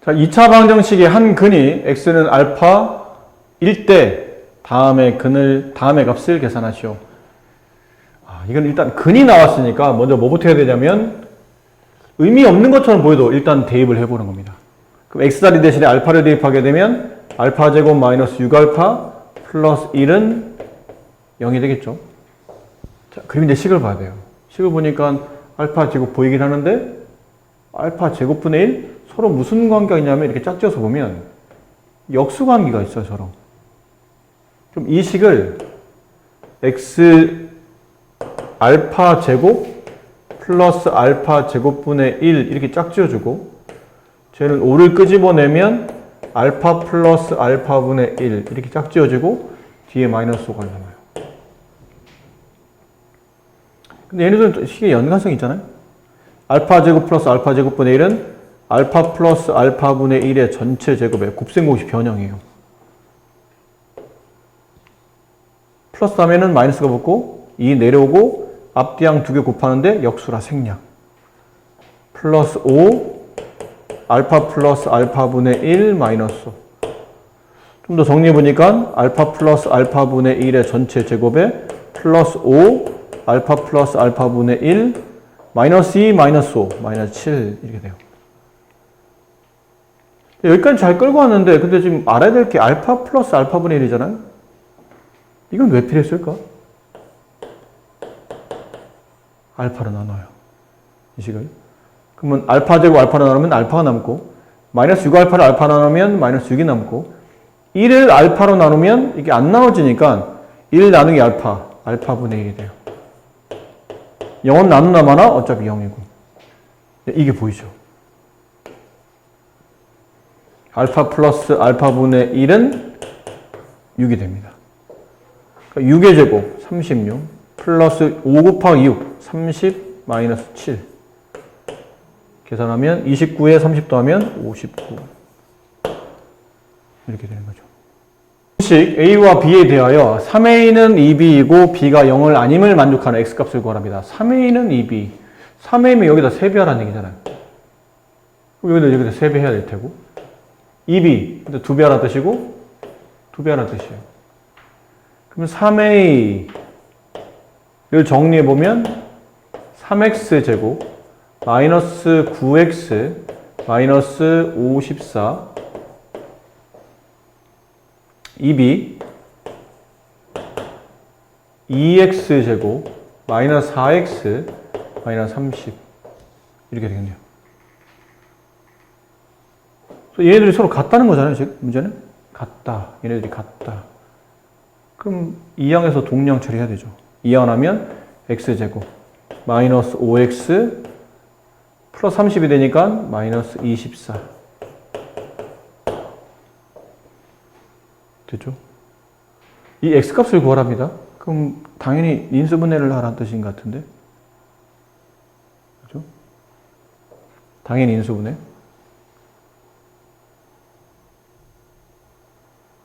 자, 2차 방정식의 한 근이 x는 알파 1대 다음의 값을 계산하시오. 이건 일단 근이 나왔으니까 먼저 뭐부터 해야 되냐면 의미 없는 것처럼 보여도 일단 대입을 해보는 겁니다. 그럼 x자리 대신에 알파를 대입하게 되면 알파 제곱 마이너스 6알파 플러스 1은 0이 되겠죠. 자, 그리고 이제 식을 봐야 돼요. 식을 보니까 알파 제곱 보이긴 하는데 알파 제곱분의 1 서로 무슨 관계가 있냐면 이렇게 짝지어서 보면 역수 관계가 있어요, 서로. 그럼 이 식을 x 알파 제곱 플러스 알파 제곱분의 1 이렇게 짝지어주고 쟤는 5를 끄집어내면 알파 플러스 알파분의 1 이렇게 짝지어지고 뒤에 마이너스 5가 남아요. 근데 얘네들은 식의 연관성이 있잖아요. 알파 제곱 플러스 알파 제곱분의 1은 알파 플러스 알파분의 1의 전체 제곱의 곱셈공식 변형이에요. 플러스 다음에는 마이너스가 붙고 2 내려오고 앞뒤양 2개 곱하는데 역수라 생략. 플러스 5 알파 플러스 알파분의 1 마이너스 5. 좀 더 정리해보니까 알파 플러스 알파분의 1의 전체 제곱에 플러스 5 알파 플러스 알파분의 1 마이너스 2 마이너스 5 마이너스 7 이렇게 돼요. 여기까지 잘 끌고 왔는데 근데 지금 알아야 될 게 알파 플러스 알파분의 1이잖아요. 이건 왜 필요했을까? 알파로 나눠요. 이 식을. 그러면 알파 제곱 알파로 나누면 알파가 남고 마이너스 6알파를 알파로 나누면 마이너스 6이 남고 1을 알파로 나누면 이게 안 나눠지니까 1 나누기 알파, 알파분의 1이 돼요. 0은 나누나 마나 어차피 0이고. 이게 보이죠? 알파 플러스 알파분의 1은 6이 됩니다. 그러니까 6의 제곱 36 플러스 5 곱하기 6 30 마이너스 7 계산하면 29에 30 더하면 59 이렇게 되는 거죠. 식 A와 B에 대하여 3A는 2B이고 B가 0을 아님을 만족하는 X값을 구하랍니다. 3A는 2B 3A면 여기다 3배하라는 얘기잖아요. 그럼 여기다 3배 해야 될 테고 2B 근데 2배하라는 뜻이고 2배하라는 뜻이에요. 그럼 3A를 정리해보면 3X제곱 마이너스 9X 마이너스 54 2B 2X제곱 마이너스 4X 마이너스 30 이렇게 되겠네요. 얘네들이 서로 같다는 거잖아요. 지금 문제는 같다. 얘네들이 같다. 그럼 2항에서 동량 처리해야 되죠. 2항 하면 X제곱 마이너스 5X 플러스 30이 되니까 마이너스 24 됐죠? 이 X값을 구하랍니다. 그럼 당연히 인수분해를 하라는 뜻인 것 같은데 그죠? 당연히 인수분해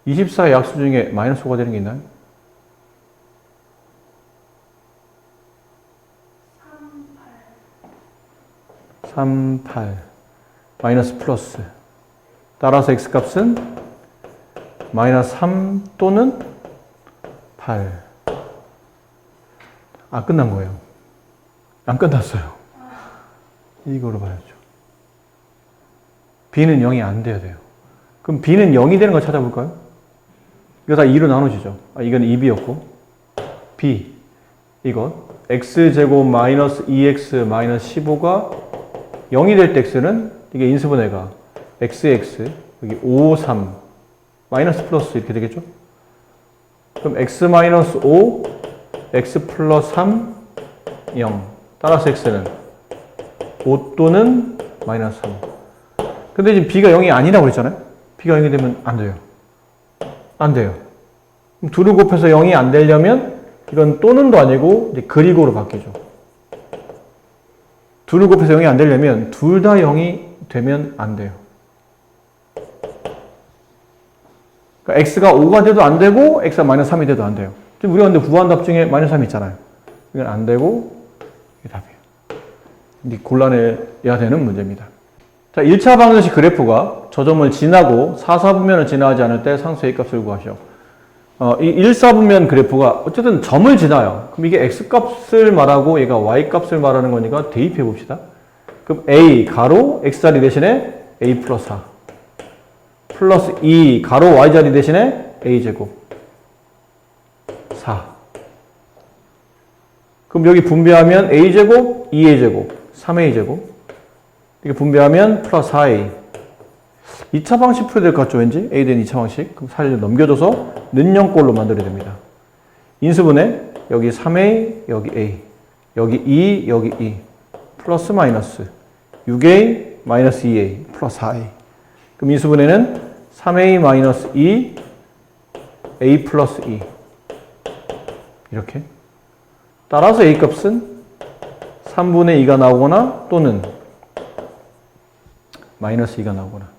24의 약수 중에 마이너스 5가 되는 게 있나요? 38 마이너스 플러스 따라서 X값은 마이너스 3 또는 8 끝난 거예요. 안 끝났어요. 이거로 봐야죠. B는 0이 안 돼야 돼요. 그럼 B는 0이 되는 걸 찾아볼까요? 이거 다 2로 나눠지죠. 이건 2B였고 B 이건 X제곱 마이너스 2X 마이너스 15가 0이 될 때 X는 이게 인수분해가 XX 여기 5, 3 마이너스 플러스 이렇게 되겠죠? 그럼 X 마이너스 5 X 플러스 3 0 따라서 X는 5 또는 마이너스 3 근데 지금 B가 0이 아니라고 그랬잖아요? B가 0이 되면 안 돼요. 안 돼요. 그럼 2를 곱해서 0이 안 되려면 이건 또는도 아니고 이제 그리고로 바뀌죠. 2를 곱해서 0이 안 되려면 둘 다 0이 되면 안 돼요. 그러니까 X가 5가 돼도 안 되고 X가 마이너스 3이 돼도 안 돼요. 지금 우리가 근데 구한 답 중에 마이너스 3이 있잖아요. 이건 안 되고 이게 답이에요. 곤란해야 되는 문제입니다. 자, 1차 방정식 그래프가 저 점을 지나고 4, 4분면을 지나지 않을 때 상수 A값을 구하시오. 이 1, 4분면 그래프가 어쨌든 점을 지나요. 그럼 이게 X값을 말하고 얘가 Y값을 말하는 거니까 대입해 봅시다. 그럼 A 가로 X자리 대신에 A 플러스 4 플러스 2 가로 Y자리 대신에 A제곱 4. 그럼 여기 분배하면 A제곱, 2A제곱, 3A제곱 이렇게 분배하면 플러스 4A 2차 방식 풀어야 될 것 같죠 왠지? A 된 2차 방식 그럼 4를 넘겨줘서 는영꼴로 만들어야 됩니다. 인수분해 여기 3A, 여기 A 여기 2, 여기 2 플러스 마이너스 6A, 마이너스 2A 플러스 4A 그럼 인수분해는 3A 마이너스 2 A 플러스 2 이렇게 따라서 A값은 3분의 2가 나오거나 또는 마이너스 2가 나오거나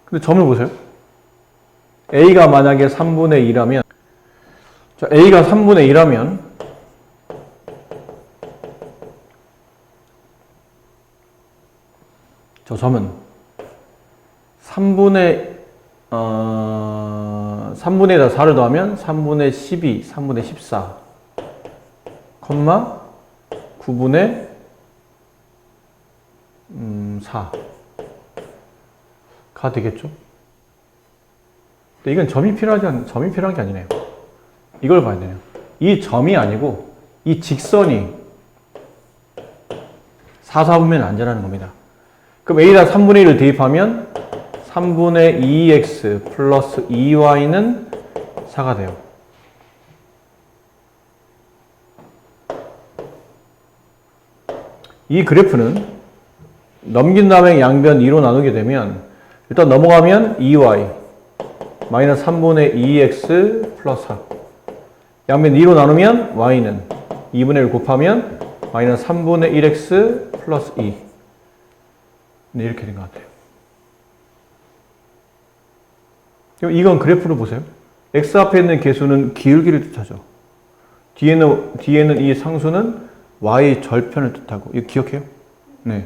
근데 점을 보세요. A가 만약에 3분의 2라면 자, A가 3분의 2라면 저 점은 3분의 3분의에다 4를 더하면 3분의 12, 3분의 14 컴마 9분의 4가 되겠죠? 근데 이건 점이 필요한 게 아니네요. 이걸 봐야 돼요. 이 점이 아니고 이 직선이 4, 4분면 안 되라는 겁니다. 그럼 A에다 3분의 1을 대입하면 3분의 2x 플러스 2y는 4가 돼요. 이 그래프는 넘긴 다음에 양변 2로 나누게 되면 일단 넘어가면 2y 마이너스 3분의 2x 플러스 4 양변 2로 나누면 y는 2분의 1 곱하면 마이너스 3분의 1x 플러스 2 네, 이렇게 된 것 같아요. 그럼 이건 그래프로 보세요. x 앞에 있는 개수는 기울기를 뜻하죠. 뒤에는 이 상수는 y 절편을 뜻하고 이거 기억해요? 네.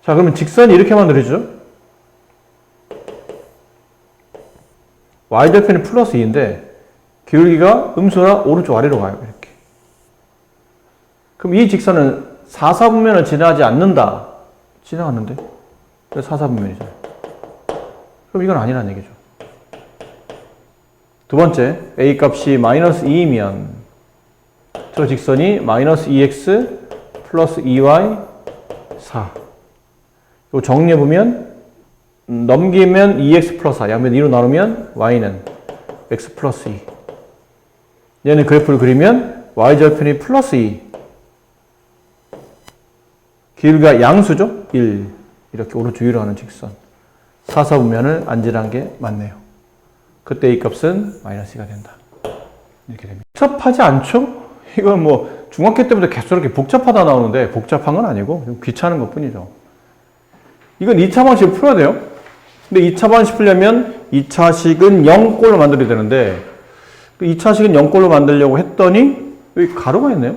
자 그러면 직선이 이렇게 만들어지죠. y 절편이 플러스 2인데 기울기가 음수나 오른쪽 아래로 가요. 이렇게. 그럼 이 직선은 4, 4분면을 지나지 않는다. 지나갔는데? 4, 4분면이잖아요. 그럼 이건 아니라는 얘기죠. 두 번째, a 값이 마이너스 2이면 저 직선이 마이너스 2x 플러스 2y 4. 이거 정리해보면 넘기면 2x 플러스 4. 양변 2로 나누면 y는 x 플러스 2. 얘는 그래프를 그리면 y절편이 플러스 2. 길이가 양수죠? 1. 이렇게 오른쪽 위로 가는 직선. 4, 4분면을 안지란 게 맞네요. 그때 이 값은 마이너스 2가 된다. 이렇게 됩니다. 복잡하지 않죠? 이건 뭐 중학교 때부터 계속 이렇게 복잡하다 나오는데 복잡한 건 아니고 좀 귀찮은 것 뿐이죠. 이건 2차 방식을 풀어야 돼요. 근데 2차 방식 풀려면 2차식은 0꼴로 만들어야 되는데 2차식은 0꼴로 만들려고 했더니 여기 가로가 있네요.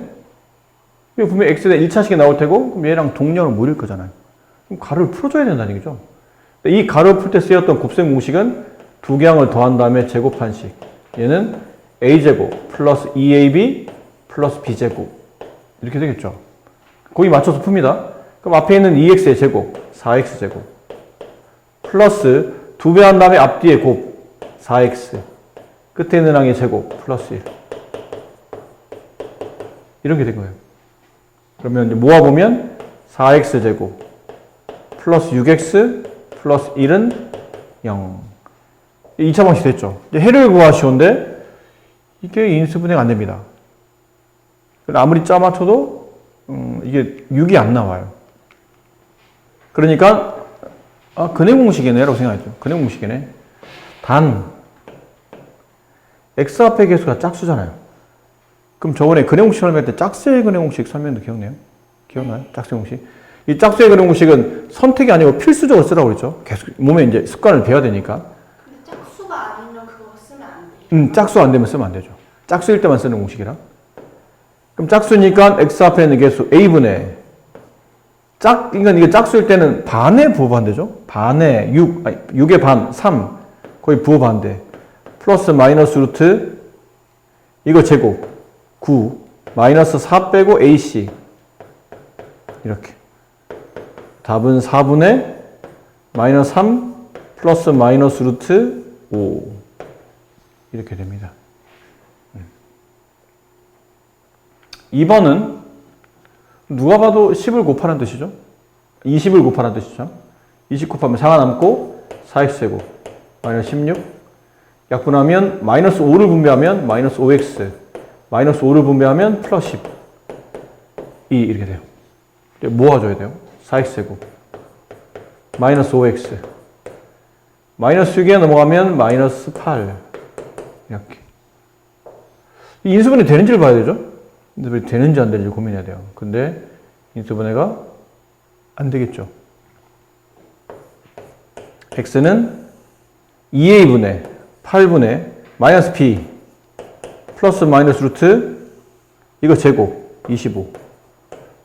여기 분명 x에 1차식이 나올 테고 그럼 얘랑 동량을 모일 거잖아요. 그럼 가로를 풀어줘야 된다는 얘기죠. 이 가로를 풀 때 쓰였던 곱셈 공식은 두 개항을 더한 다음에 제곱한 식. 얘는 a제곱 플러스 2ab 플러스 b제곱 이렇게 되겠죠. 거기 맞춰서 풉니다. 그럼 앞에 있는 2x의 제곱 4x제곱 플러스 2배 한 다음에 앞뒤에 곱 4x 끝에 있는 항의 제곱 플러스 1 이렇게 된 거예요. 그러면 이제 모아보면 4x제곱 플러스 6x 플러스 1은 0 2차 방식 됐죠. 이제 해를 구하시오인데 이게 인수분해가 안 됩니다. 아무리 짜 맞춰도 이게 6이 안 나와요. 그러니까 근해 공식이네 라고 생각했죠. 근해 공식이네. 단 x 앞의 개수가 짝수잖아요. 그럼 저번에 근해 공식 설명할 때 짝수의 근해 공식 설명도 기억나요? 기억나요? 짝수의 공식. 이 짝수의 근해 공식은 선택이 아니고 필수적으로 쓰라고 그랬죠. 계속 몸에 이제 습관을 배워야 되니까. 짝수 안 되면 쓰면 안 되죠. 짝수일 때만 쓰는 공식이라. 그럼 짝수니까 x 앞에 있는 개수 a분의 그러니까 이게 짝수일 때는 반의 부호 반대죠. 반의 6, 아니 6의 반, 3. 거의 부호 반대. 플러스 마이너스 루트 이거 제곱 9 마이너스 4 빼고 AC 이렇게. 답은 4분의 마이너스 3 플러스 마이너스 루트 5 이렇게 됩니다. 2번은 누가 봐도 10을 곱하는 뜻이죠. 20을 곱하는 뜻이죠. 20 곱하면 4가 남고 4x제곱 마이너스 16 약분하면 마이너스 5를 분배하면 마이너스 5x 마이너스 5를 분배하면 플러스 10 이렇게 돼요. 모아줘야 돼요. 4x제곱 마이너스 5x 마이너스 6에 넘어가면 마이너스 8 이렇게. 이 인수분해 되는지를 봐야 되죠. 인수분해 되는지 안 되는지 고민해야 돼요. 근데 인수분해가 안 되겠죠. x는 2a분의 8분의 마이너스 b 플러스 마이너스 루트 이거 제곱 25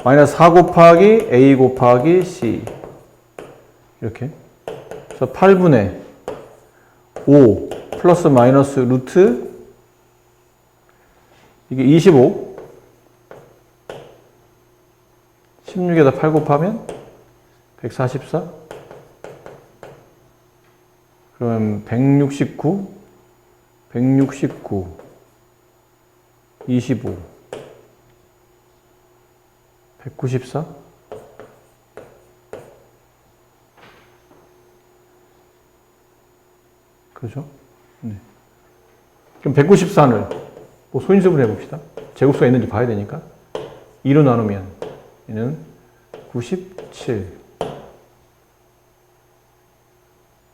마이너스 4 곱하기 a 곱하기 c 이렇게. 그래서 8분의 5 플러스 마이너스 루트 이게 25 16에다 8 곱하면 144 그럼 169 25 194 그죠? 네. 그럼 194를 뭐 소인수분해 해봅시다. 제곱수가 있는지 봐야 되니까 2로 나누면 얘는 97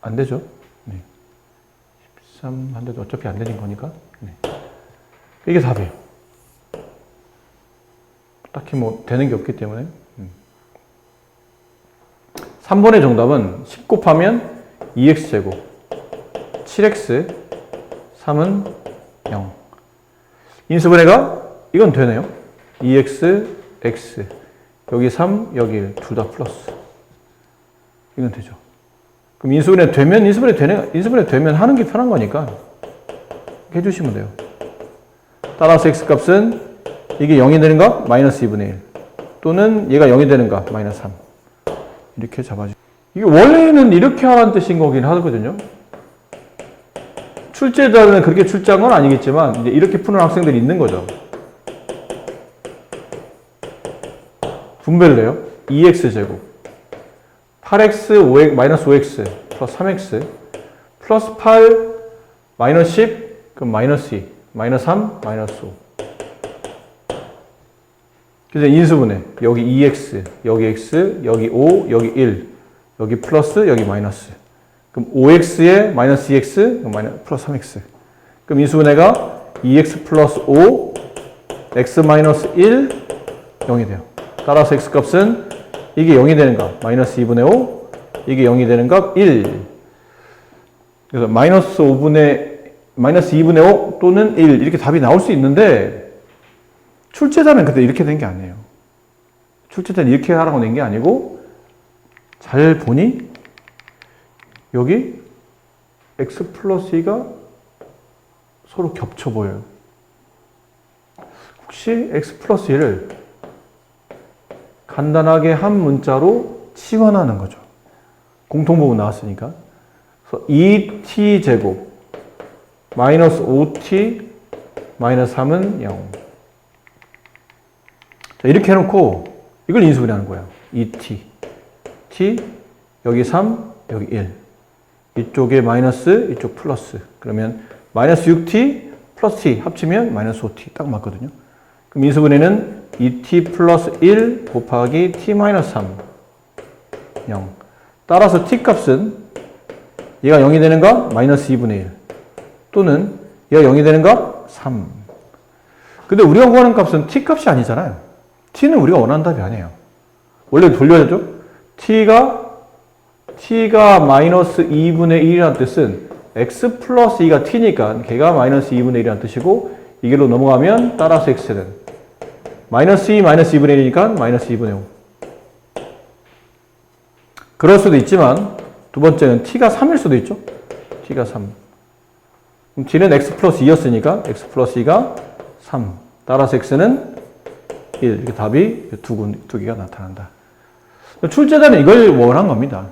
안 되죠? 네. 13 한데도 어차피 안 되는 거니까 네. 이게 답이에요. 딱히 뭐 되는 게 없기 때문에 3번의 정답은 10 곱하면 2x제곱 7x 3은 0 인수분해가 이건 되네요. 2x x 여기 3 여기 1 둘 다 플러스 이건 되죠. 그럼 인수분해 되면 하는 게 편한 거니까 해주시면 돼요. 따라서 x 값은 이게 0이 되는 값 마이너스 2분의 1 또는 얘가 0이 되는 값 마이너스 3 이렇게 잡아주죠. 이게 원래는 이렇게 하라는 뜻인 거긴 하거든요. 출제자는 그렇게 출제한 건 아니겠지만 이제 이렇게 푸는 학생들이 있는 거죠. 분배를 해요. 2x제곱 8x 5x 마이너스 5x 플러스 3x 플러스 8 마이너스 10 그럼 마이너스 2 마이너스 3 마이너스 5 그래서 인수분해 여기 2x 여기 x 여기 5 여기 1 여기 플러스 여기 마이너스 그럼 5x에 마이너스 2x 그럼 플러스 3x 그럼 인수분해가 2x 플러스 5 x 마이너스 1 0이 돼요. 따라서 x 값은 이게 0이 되는 값 마이너스 2분의 5 이게 0이 되는 값 1 그래서 마이너스 2분의 5 또는 1 이렇게 답이 나올 수 있는데 출제자는 그때 이렇게 된 게 아니에요. 출제자는 이렇게 하라고 낸 게 아니고 잘 보니 여기 x 플러스 2가 서로 겹쳐 보여요. 혹시 x 플러스 1을 간단하게 한 문자로 치환하는 거죠. 공통부분 나왔으니까. 그래서 2t 제곱 마이너스 5t 마이너스 3은 0. 자, 이렇게 해놓고 이걸 인수분해하는 거예요. 2t t 여기 3 여기 1 이쪽에 마이너스 이쪽 플러스 그러면 마이너스 6t 플러스 t 합치면 마이너스 5t 딱 맞거든요. 그럼 인수분해는 2t 플러스 1 곱하기 t 마이너스 3 0 따라서 t 값은 얘가 0이 되는가? 마이너스 2분의 1 또는 얘가 0이 되는가? 3 근데 우리가 구하는 값은 t 값이 아니잖아요. t는 우리가 원하는 답이 아니에요. 원래 돌려야죠. t가 마이너스 2분의 1이라는 뜻은 x 플러스 2가 t니까 걔가 마이너스 2분의 1이라는 뜻이고 이 길로 넘어가면 따라서 x는 마이너스 2 마이너스 2분의 1이니까 마이너스 2분의 5 그럴 수도 있지만 두 번째는 t가 3일 수도 있죠. t가 3. 그럼 t는 x 플러스 2였으니까 x 플러스 2가 3. 따라서 x는 1. 이렇게 답이 두 개가 나타난다. 출제자는 이걸 원한 겁니다.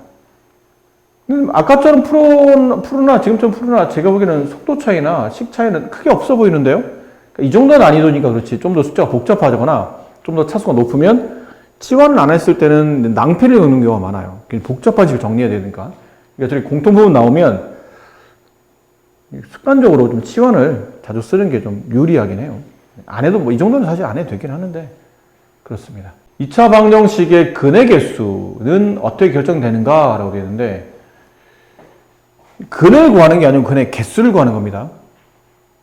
아까처럼 푸르나 지금처럼 푸르나 제가 보기에는 속도 차이나 식 차이는 크게 없어 보이는데요. 그러니까 이 정도 난이도니까 그렇지. 좀 더 숫자가 복잡하거나 좀 더 차수가 높으면 치환을 안 했을 때는 낭패를 넣는 경우가 많아요. 복잡한 식을 정리해야 되니까. 그러니까 저희 공통부분 나오면 습관적으로 좀 치환을 자주 쓰는 게 좀 유리하긴 해요. 안 해도 뭐 이 정도는 사실 안 해도 되긴 하는데 그렇습니다. 2차 방정식의 근의 개수는 어떻게 결정되는가 라고 되어 있는데 근을 구하는 게 아니고 근의 개수를 구하는 겁니다.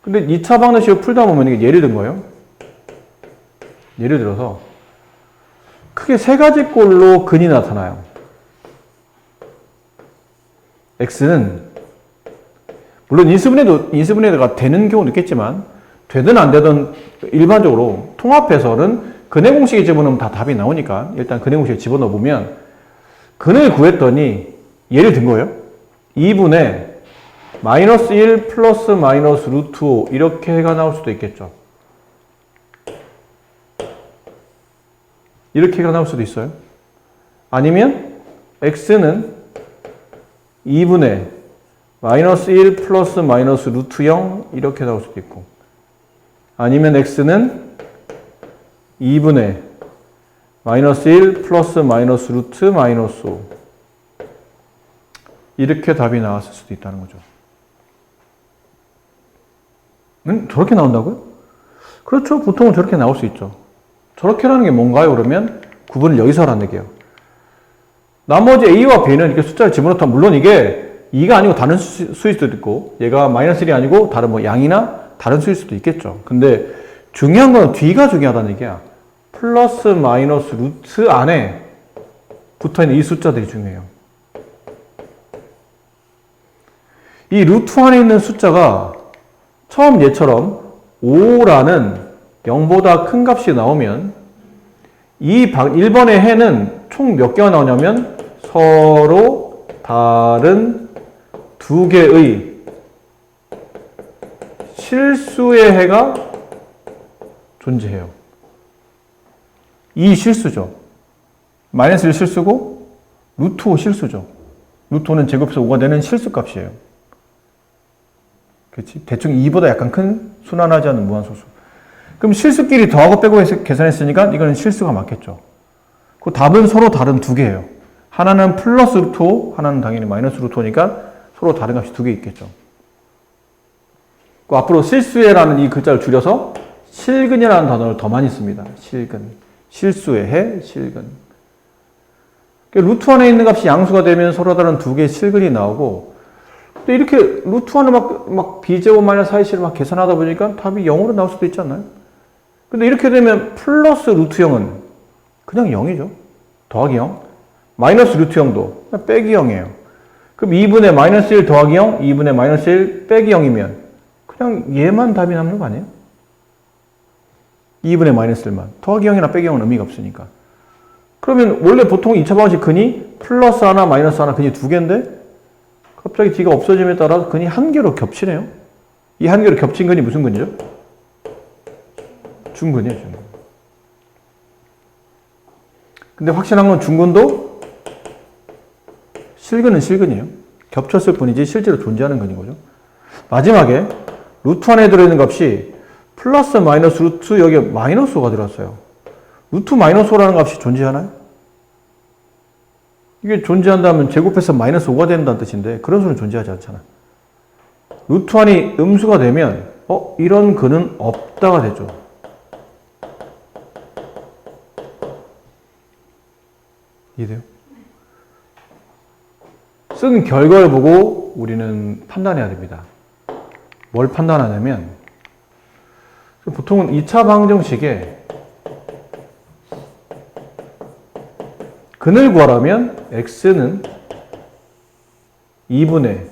근데 2차 방정식을 풀다 보면 이게 예를 든 거예요. 예를 들어서 크게 세 가지 꼴로 근이 나타나요. x는 물론 인수분해가 되는 경우도 있겠지만 되든 안 되든 일반적으로 통합해서는 근의 공식에 집어넣으면 다 답이 나오니까 일단 근의 공식에 집어넣어 보면 근을 구했더니 예를 든 거예요. 2분의 마이너스 1 플러스 마이너스 루트 5 이렇게 해가 나올 수도 있겠죠. 이렇게 해가 나올 수도 있어요. 아니면 x는 2분의 마이너스 1 플러스 마이너스 루트 0 이렇게 나올 수도 있고 아니면 x는 2분의 마이너스 1 플러스 마이너스 루트 마이너스 5 이렇게 답이 나왔을 수도 있다는 거죠. 저렇게 나온다고요? 그렇죠. 보통은 저렇게 나올 수 있죠. 저렇게라는 게 뭔가요? 그러면 구분을 여기서 하라는 얘기예요. 나머지 a와 b는 이렇게 숫자를 집어넣다면 물론 이게 2가 아니고 다른 수일 수도 있고 얘가 마이너스 1이 아니고 다른 뭐 양이나 다른 수일 수도 있겠죠. 근데 중요한 건 뒤가 중요하다는 얘기야. 플러스 마이너스 루트 안에 붙어있는 이 숫자들이 중요해요. 이 루트 안에 있는 숫자가 처음 얘처럼 5라는 0보다 큰 값이 나오면 이 1번의 해는 총 몇 개가 나오냐면 서로 다른 두 개의 실수의 해가 존재해요. 이 실수죠. 마이너스 1 실수고 루트 5 실수죠. 루트 5는 제곱해서 5가 되는 실수값이에요. 그렇지? 대충 2보다 약간 큰 순환하지 않는 무한소수. 그럼 실수끼리 더하고 빼고 해서 계산했으니까 이거는 실수가 맞겠죠. 그 답은 서로 다른 두 개예요. 하나는 플러스 루트 5, 하나는 당연히 마이너스 루트 5니까 서로 다른 값이 두 개 있겠죠. 그 앞으로 실수해라는 이 글자를 줄여서 실근이라는 단어를 더 많이 씁니다. 실근. 실수의 해, 실근. 루트 안에 있는 값이 양수가 되면 서로 다른 두 개의 실근이 나오고 근데 이렇게 루트 안을 막 b제곱 마이너스 4c를 막 계산하다 보니까 답이 0으로 나올 수도 있지 않나요? 근데 이렇게 되면 플러스 루트 0은 그냥 0이죠. 더하기 0. 마이너스 루트 0도 그냥 빼기 0이에요. 그럼 2분의 마이너스 1 더하기 0, 2분의 마이너스 1 빼기 0이면 그냥 얘만 답이 남는 거 아니에요? 2분의 마이너스 1만. 더하기 0이나 빼기 0은 의미가 없으니까. 그러면 원래 보통 2차 방정식 근이 플러스 하나, 마이너스 하나 근이 두 개인데 갑자기 d가 없어짐에 따라 근이 한 개로 겹치네요. 이 한 개로 겹친 근이 무슨 근이죠? 중근이에요, 중근. 근데 확실한 건 중근도 실근은 실근이에요. 겹쳤을 뿐이지 실제로 존재하는 근인 거죠. 마지막에 루트 안에 들어있는 값이 플러스 마이너스 루트 여기에 마이너스 5가 들어왔어요. 루트 마이너스 5라는 값이 존재하나요? 이게 존재한다면 제곱해서 마이너스 5가 된다는 뜻인데 그런 수는 존재하지 않잖아. 루트 안이 음수가 되면 이런 근은 없다가 되죠. 이해돼요? 쓴 결과를 보고 우리는 판단해야 됩니다. 뭘 판단하냐면 보통은 2차 방정식에 근을 구하라면 x는 2분의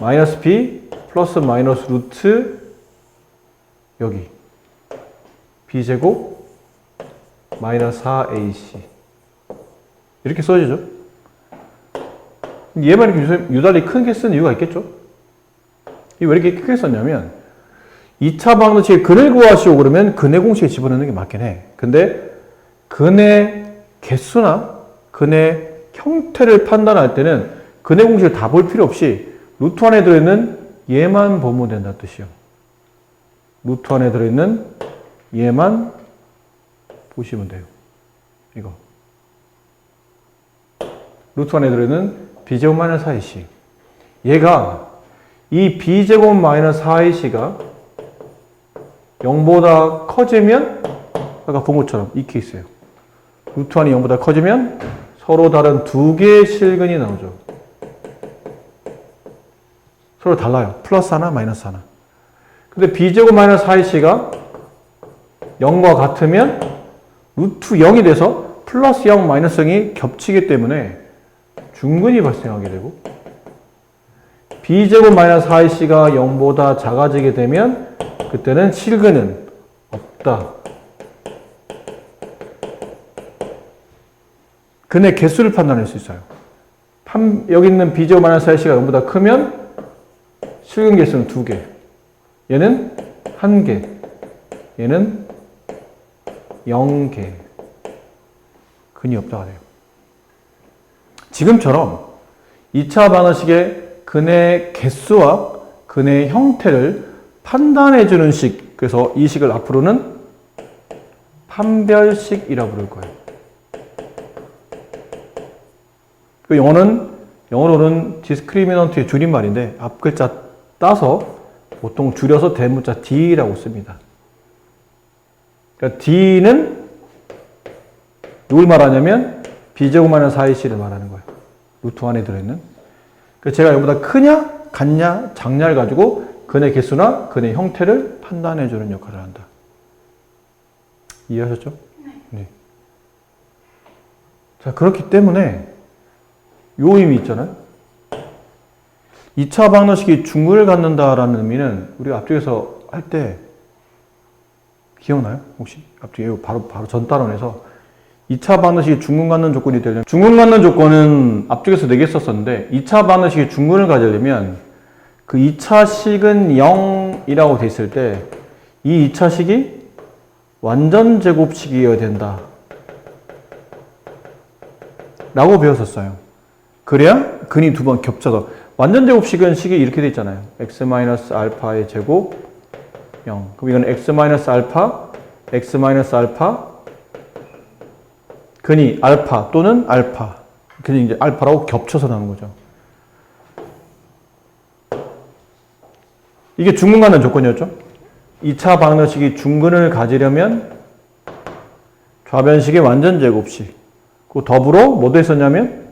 마이너스 b 플러스 마이너스 루트 여기 b제곱 마이너스 4ac 이렇게 써지죠. 얘만 이렇게 유달리 크게 쓴 이유가 있겠죠? 이게 왜 이렇게 크게 썼냐면 2차 방정식의 근을 구하시오 그러면 근의 공식에 집어넣는 게 맞긴 해. 근데 근의 개수나 근의 형태를 판단할 때는 근의 공식을 다 볼 필요 없이 루트 안에 들어있는 얘만 보면 된다는 뜻이요. 루트 안에 들어있는 얘만 보시면 돼요. 이거. 루트 안에 들어있는 b제곱 마이너스 4ac. 얘가 이 b제곱 마이너스 4ac가 0보다 커지면 아까 본 것처럼 이 케이스예요. 루트 안이 0보다 커지면 서로 다른 두 개의 실근이 나오죠. 서로 달라요. 플러스 하나, 마이너스 하나. 근데 b제곱 마이너스 4ac가 0과 같으면 루트 0이 돼서 플러스 0, 마이너스 0이 겹치기 때문에 중근이 발생하게 되고 b제곱 마이너스 4ac가 0보다 작아지게 되면 그때는 실근은 없다. 근의 개수를 판단할 수 있어요. 여기 있는 b제곱 마이너스 4ac가 0보다 크면 실근 개수는 2개. 얘는 1개. 얘는 0개. 근이 없다가 돼요. 지금처럼 2차 방정식의 근의 개수와 근의 형태를 판단해주는 식. 그래서 이 식을 앞으로는 판별식이라고 부를 거예요. 그 영어로는 discriminant의 줄임말인데 앞 글자 따서 보통 줄여서 대문자 D라고 씁니다. 그러니까 D는 누굴 말하냐면 b제곱 마이너스 4ac를 말하는 거예요. 루트 안에 들어있는. 그래서 제가 이거보다 크냐, 같냐, 작냐를 가지고 근의 개수나 근의 형태를 판단해주는 역할을 한다. 이해하셨죠? 네. 자, 그렇기 때문에 요 의미 있잖아요. 2차 방정식이 중근을 갖는다라는 의미는 우리가 앞쪽에서 할 때 기억나요? 혹시? 앞쪽에 바로 전 단원에서 2차 방정식이 중근 갖는 조건이 되려면 중근 갖는 조건은 앞쪽에서 4개 썼었는데 2차 방정식이 중근을 가지려면 그 2차 식은 0이라고 돼 있을 때 이 2차 식이 완전 제곱식이어야 된다 라고 배웠었어요. 그래야 근이 두 번 겹쳐서 완전 제곱식은 식이 이렇게 돼 있잖아요. x-알파의 제곱 0. 그럼 이건 x-알파, x-알파 근이 알파 또는 알파. 근이 이제 알파라고 겹쳐서 나오는 거죠. 이게 중근 갖는 조건이었죠. 2차 방정식이 중근을 가지려면 좌변식의 완전 제곱식. 그 더불어 뭐도 했었냐면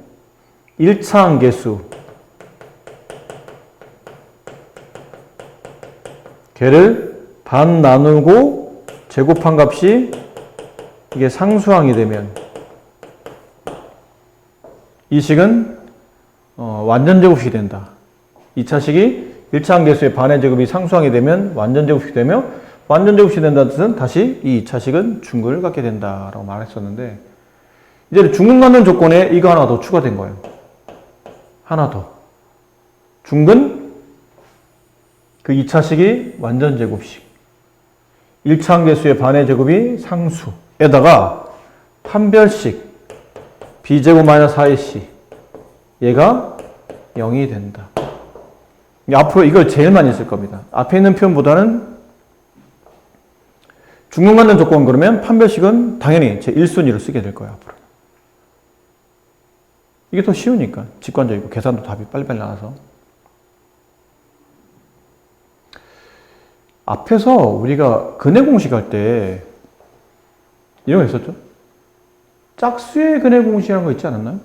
1차항계수. 걔를 반 나누고 제곱한 값이 이게 상수항이 되면 이 식은 완전 제곱식이 된다. 2차식이 1차항 계수의 반의 제곱이 상수항이 되면 완전 제곱식이 되며 완전 제곱식이 된다는 뜻은 다시 이 2차식은 중근을 갖게 된다라고 말했었는데 이제 중근 갖는 조건에 이거 하나 더 추가된 거예요. 하나 더. 중근 그 2차식이 완전 제곱식. 1차항 계수의 반의 제곱이 상수에다가 판별식 b제곱 마이너스 4ac 얘가 0이 된다. 앞으로 이걸 제일 많이 쓸 겁니다. 앞에 있는 표현보다는 중근 갖는 조건 그러면 판별식은 당연히 제 1순위를 쓰게 될 거예요. 앞으로. 이게 더 쉬우니까 직관적이고 계산도 답이 빨리빨리 나와서 앞에서 우리가 근의 공식 할 때 이런 거 있었죠? 짝수의 근의 공식이라는 거 있지 않았나요?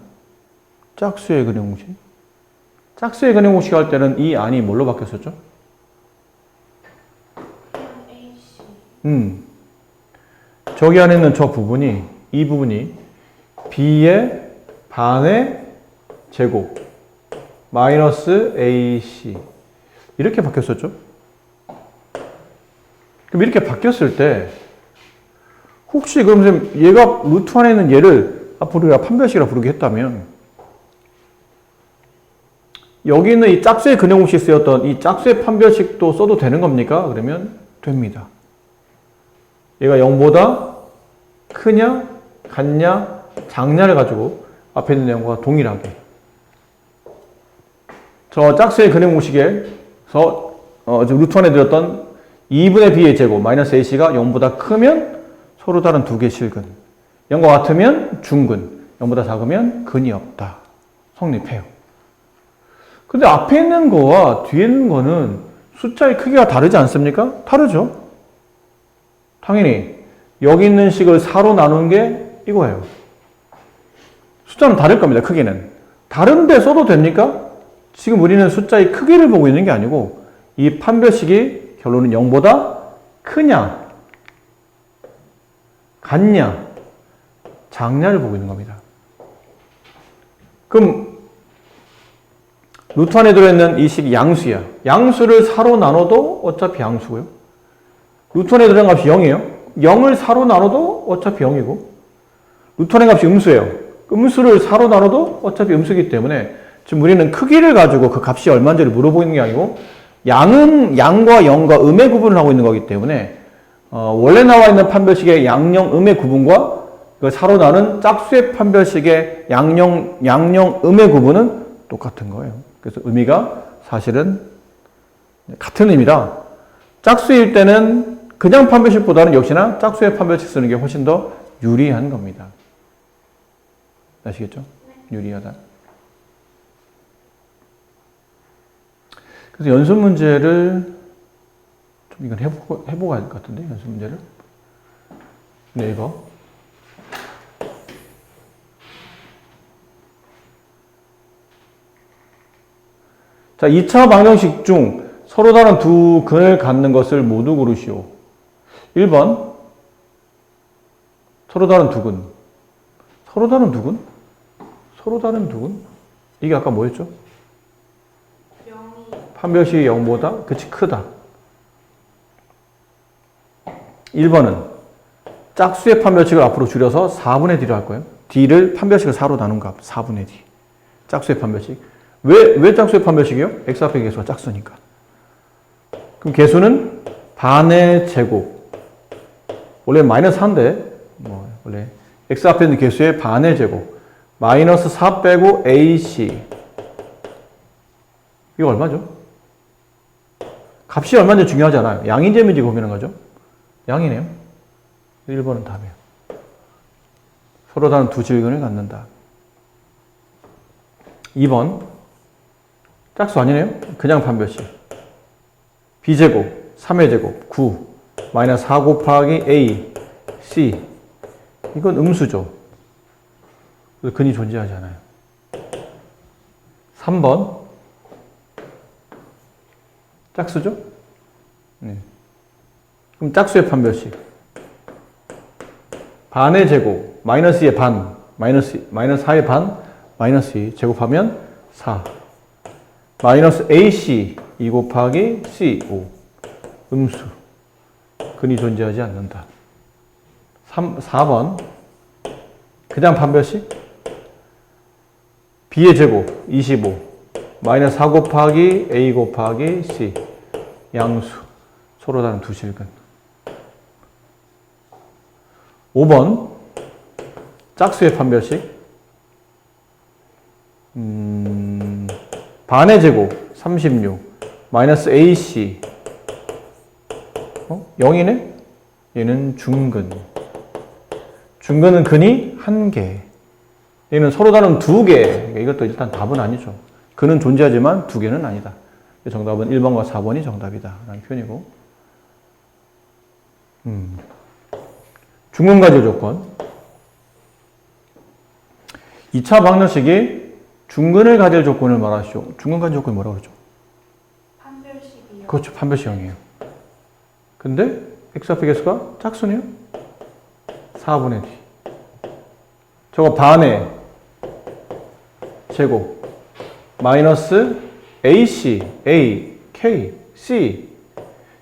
짝수의 근의 공식. 짝수의 근의 공식 할 때는 이 안이 뭘로 바뀌었었죠? 저기 안에 있는 저 부분이, 이 부분이 b의 반의 제곱 마이너스 ac 이렇게 바뀌었었죠? 그럼 이렇게 바뀌었을 때 혹시 그럼 선생님 얘가 루트 안에 있는 얘를 앞으로 우리가 판별식이라 부르게 했다면 여기 있는 이 짝수의 근형공식 쓰였던 이 짝수의 판별식도 써도 되는 겁니까? 그러면 됩니다. 얘가 0보다 크냐, 같냐, 작냐를 가지고 앞에 있는 내용과 동일하게 저 짝수의 근형공식에서 지금 루트 1에 드렸던 2분의 b의 제곱 마이너스 ac가 0보다 크면 서로 다른 두 개의 실근, 0과 같으면 중근, 0보다 작으면 근이 없다. 성립해요. 근데 앞에 있는 거와 뒤에 있는 거는 숫자의 크기가 다르지 않습니까? 다르죠. 당연히 여기 있는 식을 4로 나누는 게 이거예요. 숫자는 다를 겁니다. 크기는. 다른데 써도 됩니까? 지금 우리는 숫자의 크기를 보고 있는 게 아니고 이 판별식이 결론은 0보다 크냐, 같냐, 작냐를 보고 있는 겁니다. 그럼 루트 안에 들어있는 이 식이 양수야. 양수를 4로 나눠도 어차피 양수고요. 루트 안에 들어있는 값이 0이에요. 0을 4로 나눠도 어차피 0이고 루트 안의 값이 음수예요. 음수를 4로 나눠도 어차피 음수이기 때문에 지금 우리는 크기를 가지고 그 값이 얼마인지를 물어보는 게 아니고 양은 양과 0과 음의 구분을 하고 있는 거기 때문에 원래 나와 있는 판별식의 양령 음의 구분과 그 4로 나눈 짝수의 판별식의 양령 음의 구분은 똑같은 거예요. 그래서 의미가 사실은 같은 의미다. 짝수일 때는 그냥 판별식보다는 역시나 짝수의 판별식 쓰는 게 훨씬 더 유리한 겁니다. 아시겠죠? 유리하다. 그래서 연습 문제를 좀 이건 해보고 할 것 같은데, 연습 문제를. 네이버. 자, 2차 방정식 중 서로 다른 두 근을 갖는 것을 모두 고르시오. 1번. 서로 다른 두 근. 서로 다른 두 근? 서로 다른 두 근? 이게 아까 뭐였죠? 판별식이 0보다 그치 크다. 1번은 짝수의 판별식을 앞으로 줄여서 4분의 D로 할 거예요. D를 판별식을 4로 나눈 값 4분의 D. 짝수의 판별식. 왜 짝수의 판별식이요? x 앞에 개수가 짝수니까. 그럼 개수는 반의 제곱. 원래 마이너스 4인데 원래 x 앞에 있는 개수의 반의 제곱. 마이너스 4 빼고 AC. 이거 얼마죠? 값이 얼마인지 중요하지 않아요. 양인지 음인지 고민하는 거죠. 양이네요. 1번은 답이에요. 서로 다른 두 질근을 갖는다. 2번. 짝수 아니네요. 그냥 판별식. b제곱, 3의 제곱, 9, 마이너스 4 곱하기 a, c. 이건 음수죠. 그래서 근이 존재하지 않아요. 3번. 짝수죠? 네. 그럼 짝수의 판별식. 반의 제곱, 마이너스 2의 반, 마이너스 4의 반, 마이너스 2 제곱하면 4. 마이너스 AC 2 곱하기 C 5. 음수. 근이 존재하지 않는다. 4번. 그냥 판별식. B의 제곱 25. 마이너스 4 곱하기 A 곱하기 C. 양수. 서로 다른 두 실근. 5번. 짝수의 판별식. 반의 제곱 36 마이너스 AC 0이네? 얘는 중근. 중근은 근이 1개. 얘는 서로 다른 2개. 이것도 일단 답은 아니죠. 근은 존재하지만 2개는 아니다. 정답은 1번과 4번이 정답이다 라는 표현이고. 중근 가질 조건. 2차 방정식이 중근을 가질 조건을 말하시오. 중근 가질 조건이 뭐라고 그러죠? 판별식이요. 그렇죠. 판별식형이에요. 근데 x 앞의 개수가 짝수네요. 4분의 D. 저거 반의 제곱 마이너스 AC, A, K, C.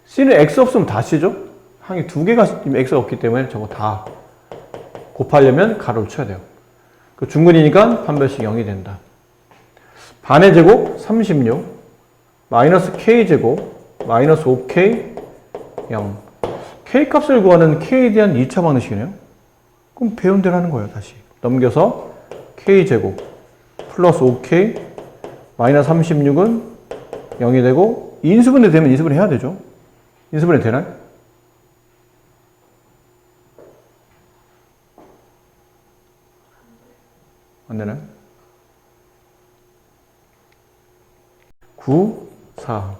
C는 x 없으면 다 C죠? 항이 두 개가 x가 없기 때문에 저거 다 곱하려면 가로를 쳐야 돼요. 그 중근이니까 판별식 0이 된다. 반의 제곱 36 마이너스 k제곱 마이너스 5k 0 k 값을 구하는 k에 대한 2차 방정식이네요. 그럼 배운 대로 하는 거예요. 다시 넘겨서 k제곱 플러스 5k 마이너스 36은 0이 되고 인수분해 되면 인수분해 해야 되죠. 인수분해 되나요? 안 되나요? 9, 4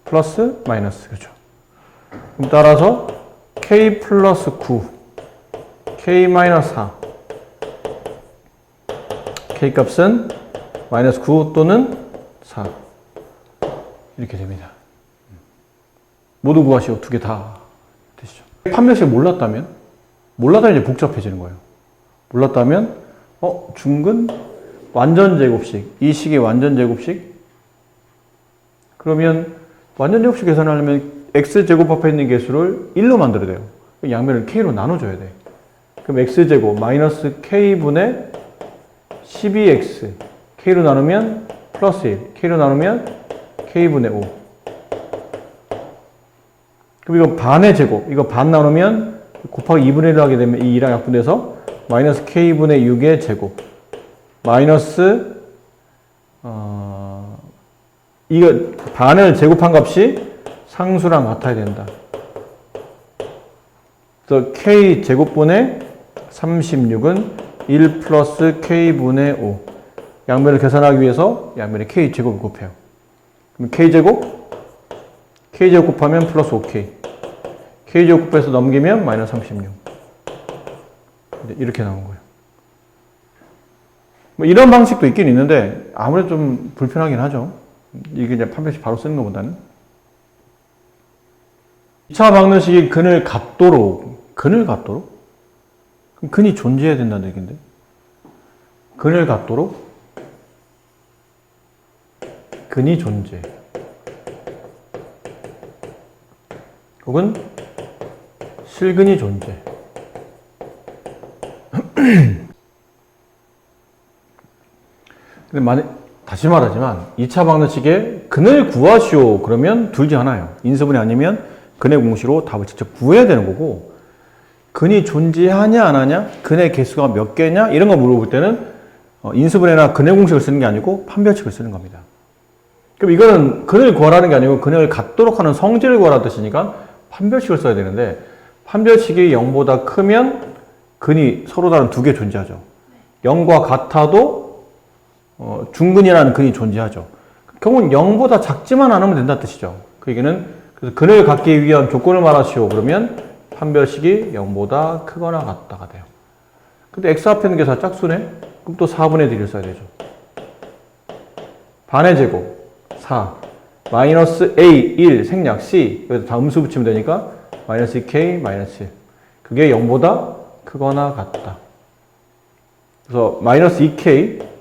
플러스 마이너스 그렇죠. 그럼 따라서 k 플러스 9 k 마이너스 4 k 값은 마이너스 9 또는 4 이렇게 됩니다. 모두 구하시오. 두 개 다 되시죠. 판별식 몰랐다면 이제 복잡해지는 거예요. 몰랐다면 중근 완전 제곱식 이 식의 완전 제곱식 그러면 완전 제곱식 계산하려면 x제곱 앞에 있는 개수를 1로 만들어야 돼요. 양면을 k로 나눠줘야 돼. 그럼 x제곱 마이너스 k분의 12x k로 나누면 플러스 1 k로 나누면 k분의 5 그럼 이거 반의 제곱 이거 반 나누면 곱하기 2분의 1을 하게 되면 이 2랑 약분돼서 마이너스 k분의 6의 제곱 마이너스 이거 반을 제곱한 값이 상수랑 같아야 된다. 그래서 k제곱분의 36은 1 플러스 k분의 5 양면을 계산하기 위해서 양면에 k제곱을 곱해요. 그럼 k제곱 곱하면 플러스 5k k제곱 곱해서 넘기면 마이너스 36 이렇게 나온 거예요. 뭐 이런 방식도 있긴 있는데 아무래도 좀 불편하긴 하죠. 이게 이제 판별식 바로 쓰는 것보다는 2차 방정식이 근을 갖도록 그럼 근이 존재해야 된다는 얘기인데 근을 갖도록 근이 존재 혹은 실근이 존재 근데 다시 말하지만 2차 방정식에 근을 구하시오 그러면 둘 중 하나예요. 인수분해 아니면 근의 공식으로 답을 직접 구해야 되는 거고 근이 존재하냐 안 하냐 근의 개수가 몇 개냐 이런 거 물어볼 때는 인수분해나 근의 공식을 쓰는 게 아니고 판별식을 쓰는 겁니다. 그럼 이거는 근을 구하라는 게 아니고 근을 갖도록 하는 성질을 구하라는 뜻이니까 판별식을 써야 되는데 판별식이 0보다 크면 근이 서로 다른 두 개 존재하죠. 0과 같아도 중근이라는 근이 존재하죠. 결국은 0보다 작지만 않으면 된다는 뜻이죠. 그 얘기는 그래서 근을 갖기 위한 조건을 말하시오. 그러면 판별식이 0보다 크거나 같다가 돼요. 근데 x 앞에 있는 게 다 짝수네? 그럼 또 4분의 1을 써야 되죠. 반의 제곱 4 마이너스 a 1 생략 c 여기서 다 음수 붙이면 되니까 마이너스 2k 마이너스 1 그게 0보다 크거나 같다. 그래서 마이너스 2k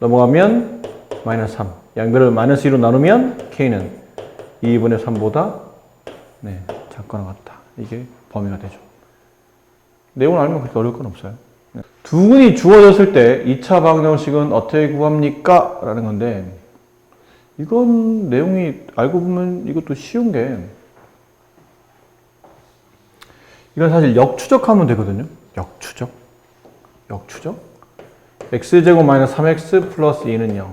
넘어가면 마이너스 3 양변을 마이너스 2로 나누면 k는 2분의 3보다 작거나 같다. 이게 범위가 되죠. 내용을 알면 그렇게 어려울 건 없어요. 두 근이 주어졌을 때 2차 방정식은 어떻게 구합니까? 라는 건데 이건 내용이 알고 보면 이것도 쉬운 게 이건 사실 역추적하면 되거든요. 역추적 x제곱 마이너스 3x 플러스 2는 0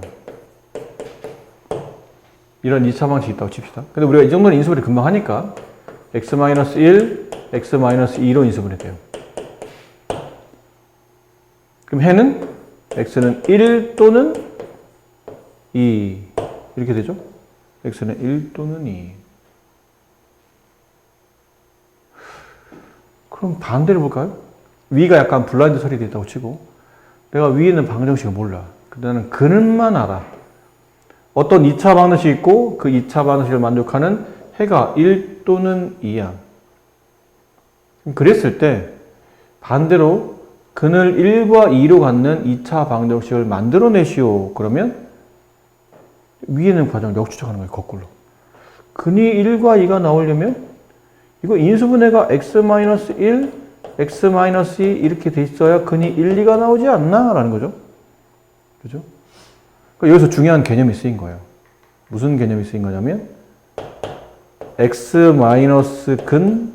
이런 2차 방식이 있다고 칩시다. 근데 우리가 이 정도는 인수분해 금방 하니까 x 마이너스 1, x 마이너스 2로 인수분해 돼요. 그럼 해는 x는 1 또는 2 이렇게 되죠? x는 1 또는 2 그럼 반대로 볼까요? 위가 약간 블라인드 처리되어 있다고 치고 내가 위에 있는 방정식을 몰라. 근데 나는 근은만 알아. 어떤 2차 방정식이 있고 그 2차 방정식을 만족하는 해가 1 또는 2야. 그랬을 때 반대로 근을 1과 2로 갖는 2차 방정식을 만들어내시오. 그러면 위에 있는 과정을 역추적하는 거예요. 거꾸로. 근이 1과 2가 나오려면 이거 인수분해가 x-1, x-2 이렇게 돼 있어야 근이 1, 2가 나오지 않나? 라는 거죠. 그죠? 그러니까 여기서 중요한 개념이 쓰인 거예요. 무슨 개념이 쓰인 거냐면 x 마이너스 근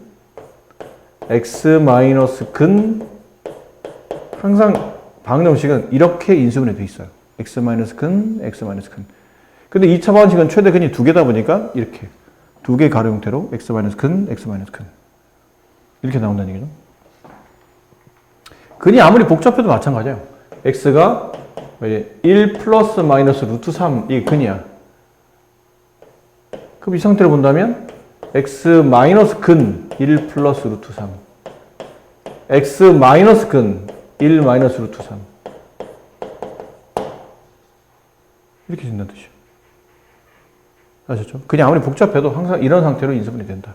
항상 방정식은 이렇게 인수분해 돼 있어요. x 마이너스 근. 근데 2차 방정식은 최대 근이 2개다 보니까 이렇게 2개 가로 형태로 x 마이너스 근 이렇게 나온다는 얘기죠. 근이 아무리 복잡해도 마찬가지예요. x가 1 플러스 마이너스 루트 3 이게 근이야. 그럼 이 상태로 본다면 x 마이너스 근 1 플러스 루트 3 x 마이너스 근 1 마이너스 루트 3 이렇게 된다는 뜻이에요. 아셨죠? 그냥 아무리 복잡해도 항상 이런 상태로 인수분해 된다.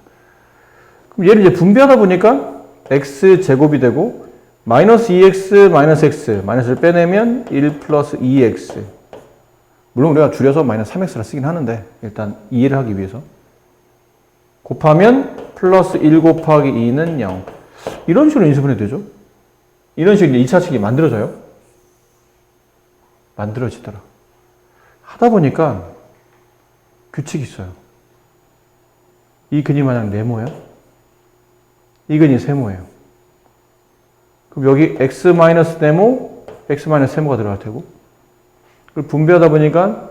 그럼 얘를 이제 분배하다 보니까 x 제곱이 되고 마이너스 2x 마이너스 x 마이너스를 빼내면 1 플러스 2x 물론 우리가 줄여서 마이너스 3x라 쓰긴 하는데 일단 이해를 하기 위해서 곱하면 플러스 1 곱하기 2는 0 이런 식으로 인수분해 되죠. 이런 식으로 2차식이 만들어져요. 만들어지더라. 하다 보니까 규칙이 있어요. 이 근이 만약 네모야? 이 근이 세모예요. 그럼 여기 x 마이너스 네모, x 마이너스 세모가 들어갈 테고 그걸 분배하다 보니까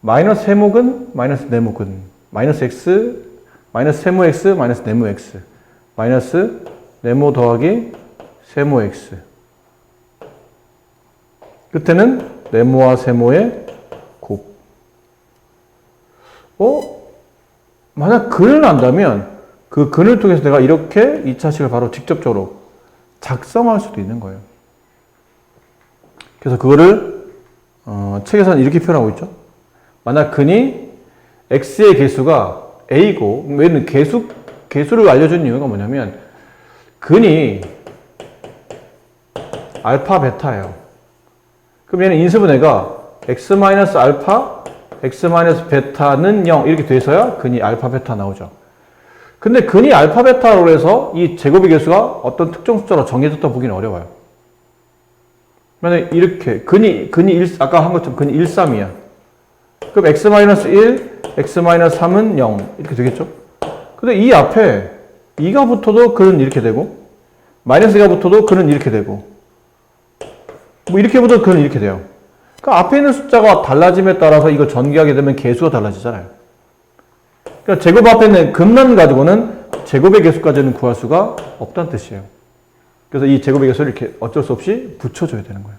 마이너스 세모근, 마이너스 네모근 마이너스 x, 마이너스 세모 x, 마이너스 네모 x 마이너스 네모 더하기 세모 x 끝에는 네모와 세모의 곱. 만약 근을 안다면 그 근을 통해서 내가 이렇게 2차식을 바로 직접적으로 작성할 수도 있는 거예요. 그래서 그거를 책에서는 이렇게 표현하고 있죠. 만약 근이 x의 개수가 a고 얘는 개수를 알려준 이유가 뭐냐면 근이 알파 베타예요. 그럼 얘는 인수분해가 x 마이너스 알파 x 마이너스 베타는 0 이렇게 돼서야 근이 알파 베타 나오죠. 근데 근이 알파 베타로 해서 이 제곱의 개수가 어떤 특정 숫자로 정해졌다 보기는 어려워요. 만약에 이렇게 근이 아까 한 것처럼 근이 1, 3이야. 그럼 x 마이너스 1, x 마이너스 3은 0 이렇게 되겠죠. 근데 이 앞에 2가 붙어도 근은 이렇게 되고 마이너스 2가 붙어도 근은 이렇게 되고 뭐 이렇게 붙어도 근은 이렇게 돼요. 그러니까 앞에 있는 숫자가 달라짐에 따라서 이거 전개하게 되면 개수가 달라지잖아요. 그러니까 제곱 앞에 있는 근만 가지고는 제곱의 개수까지는 구할 수가 없다는 뜻이에요. 그래서 이 제곱의 개수를 이렇게 어쩔 수 없이 붙여줘야 되는 거예요.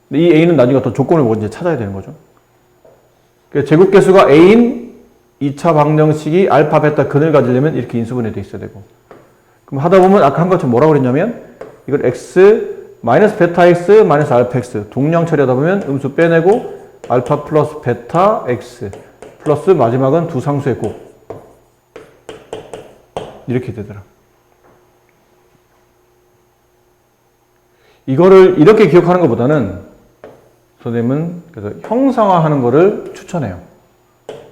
근데 이 a는 나중에 어떤 조건을 뭔지 찾아야 되는 거죠. 그러니까 제곱 개수가 a인 2차 방정식이 알파, 베타 근을 가지려면 이렇게 인수분해 돼 있어야 되고. 그럼 하다 보면 아까 한 것처럼 뭐라고 그랬냐면 이걸 x 마이너스 베타 x 마이너스 알파 x 동량 처리하다 보면 음수 빼내고 알파 플러스 베타 x 플러스 마지막은 두 상수의 곱 이렇게 되더라. 이거를 이렇게 기억하는 것보다는 선생님은 그래서 형상화하는 거를 추천해요.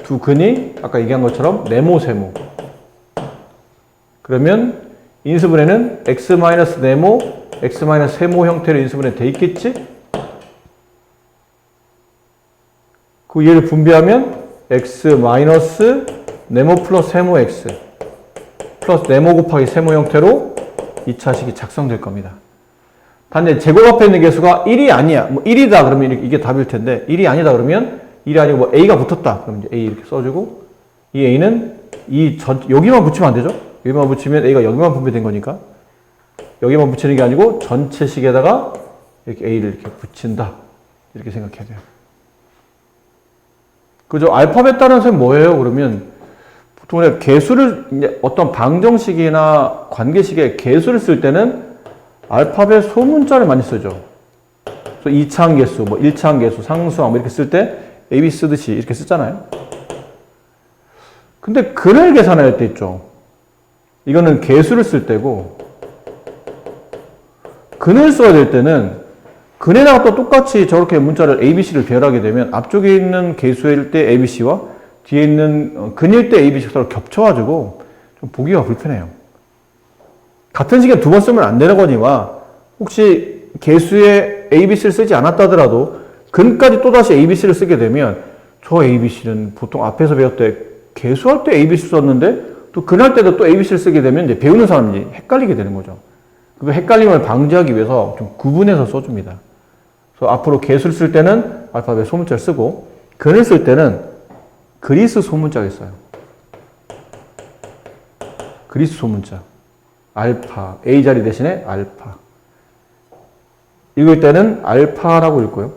두 근이 아까 얘기한 것처럼 네모 세모 그러면 인수분해는 x 마이너스 네모 x 마이너스 세모 형태로 인수분해 돼 있겠지? 그 얘를 분배하면 x 마이너스 네모 플러스 세모 x 플러스 네모 곱하기 세모 형태로 2차식이 작성될 겁니다. 단지 제곱 앞에 있는 개수가 1이 아니야. 뭐 1이다 그러면 이게 답일 텐데 1이 아니다 그러면 1이 아니고 뭐 a가 붙었다. 그럼 이제 a 이렇게 써주고 이 a는 여기만 붙이면 안 되죠? 여기만 붙이면 a가 여기만 분배된 거니까 여기만 붙이는 게 아니고 전체 식에다가 이렇게 a를 이렇게 붙인다. 이렇게 생각해야 돼요. 그죠? 알파벳 단어는 뭐예요? 그러면 보통 우리가 개수를 이제 어떤 방정식이나 관계식에 개수를 쓸 때는 알파벳 소문자를 많이 쓰죠. 그래서 2차항 개수, 뭐 1차항 개수, 상수항 뭐 이렇게 쓸 때 AB 쓰듯이 이렇게 쓰잖아요. 근데 근을 계산할 때 있죠. 이거는 개수를 쓸 때고 근을 써야 될 때는 근에다가 또 똑같이 저렇게 문자를 ABC를 배열하게 되면 앞쪽에 있는 개수일 때 ABC와 뒤에 있는 근일 때 ABC가 서로 겹쳐가지고 좀 보기가 불편해요. 같은 시기에 두 번 쓰면 안 되는 거니와 혹시 개수에 ABC를 쓰지 않았다 하더라도 근까지 또다시 ABC를 쓰게 되면 저 ABC는 보통 앞에서 배웠을 때 계수할 때 ABC 썼는데 또 근할 때도 또 ABC를 쓰게 되면 이제 배우는 사람이 헷갈리게 되는 거죠. 그 헷갈림을 방지하기 위해서 좀 구분해서 써줍니다. 그래서 앞으로 계수를 쓸 때는 알파벳 소문자를 쓰고 근을 쓸 때는 그리스 소문자가 있어요. 그리스 소문자. 알파. A 자리 대신에 알파. 읽을 때는 알파라고 읽고요.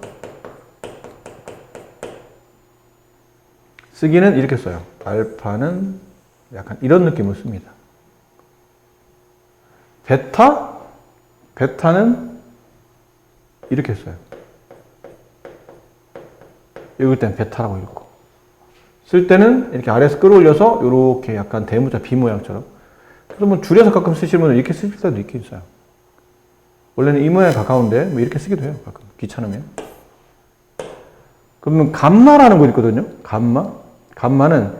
쓰기는 이렇게 써요. 알파는 약간 이런 느낌을 씁니다. 베타? 베타는 이렇게 써요. 읽을 땐 베타라고 읽고. 쓸 때는 이렇게 아래에서 끌어올려서 이렇게 약간 대문자 B 모양처럼. 그래서 뭐 줄여서 가끔 쓰시는 분은 이렇게 쓰실 때도 있긴 있어요. 원래는 이 모양에 가까운데 뭐 이렇게 쓰기도 해요. 가끔 귀찮으면. 그러면 감마라는 거 있거든요. 감마. 감마는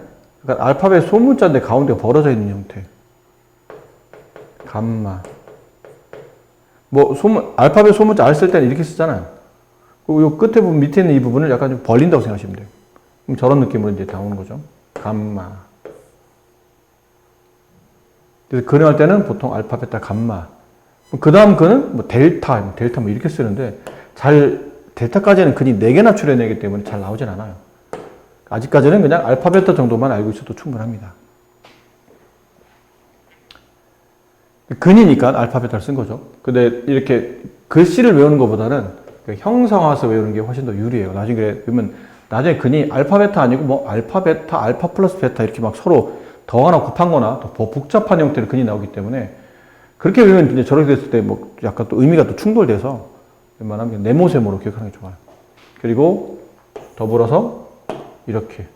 그러니까 알파벳 소문자인데 가운데가 벌어져 있는 형태. 감마. 뭐 알파벳 소문자 알 쓸 때는 이렇게 쓰잖아요. 그리고 요 끝에 부분 밑에 있는 이 부분을 약간 좀 벌린다고 생각하시면 돼요. 그럼 저런 느낌으로 이제 나오는 거죠. 감마. 그래서 근할 때는 보통 알파, 베타, 감마. 그 다음 근은 뭐 델타 뭐 이렇게 쓰는데 델타까지는 근이 4개나 출현하기 때문에 잘 나오진 않아요. 아직까지는 그냥 알파, 베타 정도만 알고 있어도 충분합니다. 근이니까 알파, 베타를 쓴 거죠. 근데 이렇게 글씨를 외우는 것보다는 형상화해서 외우는 게 훨씬 더 유리해요. 그러면 나중에 근이 알파, 베타 아니고 뭐 알파, 베타, 알파 플러스 베타 이렇게 막 서로 더하거나 곱한 거나 더 복잡한 형태의 근이 나오기 때문에 그렇게 외우면 이제 저렇게 됐을 때 뭐 약간 또 의미가 또 충돌돼서 웬만하면 네모세모로 기억하는 게 좋아요. 그리고 더불어서 이렇게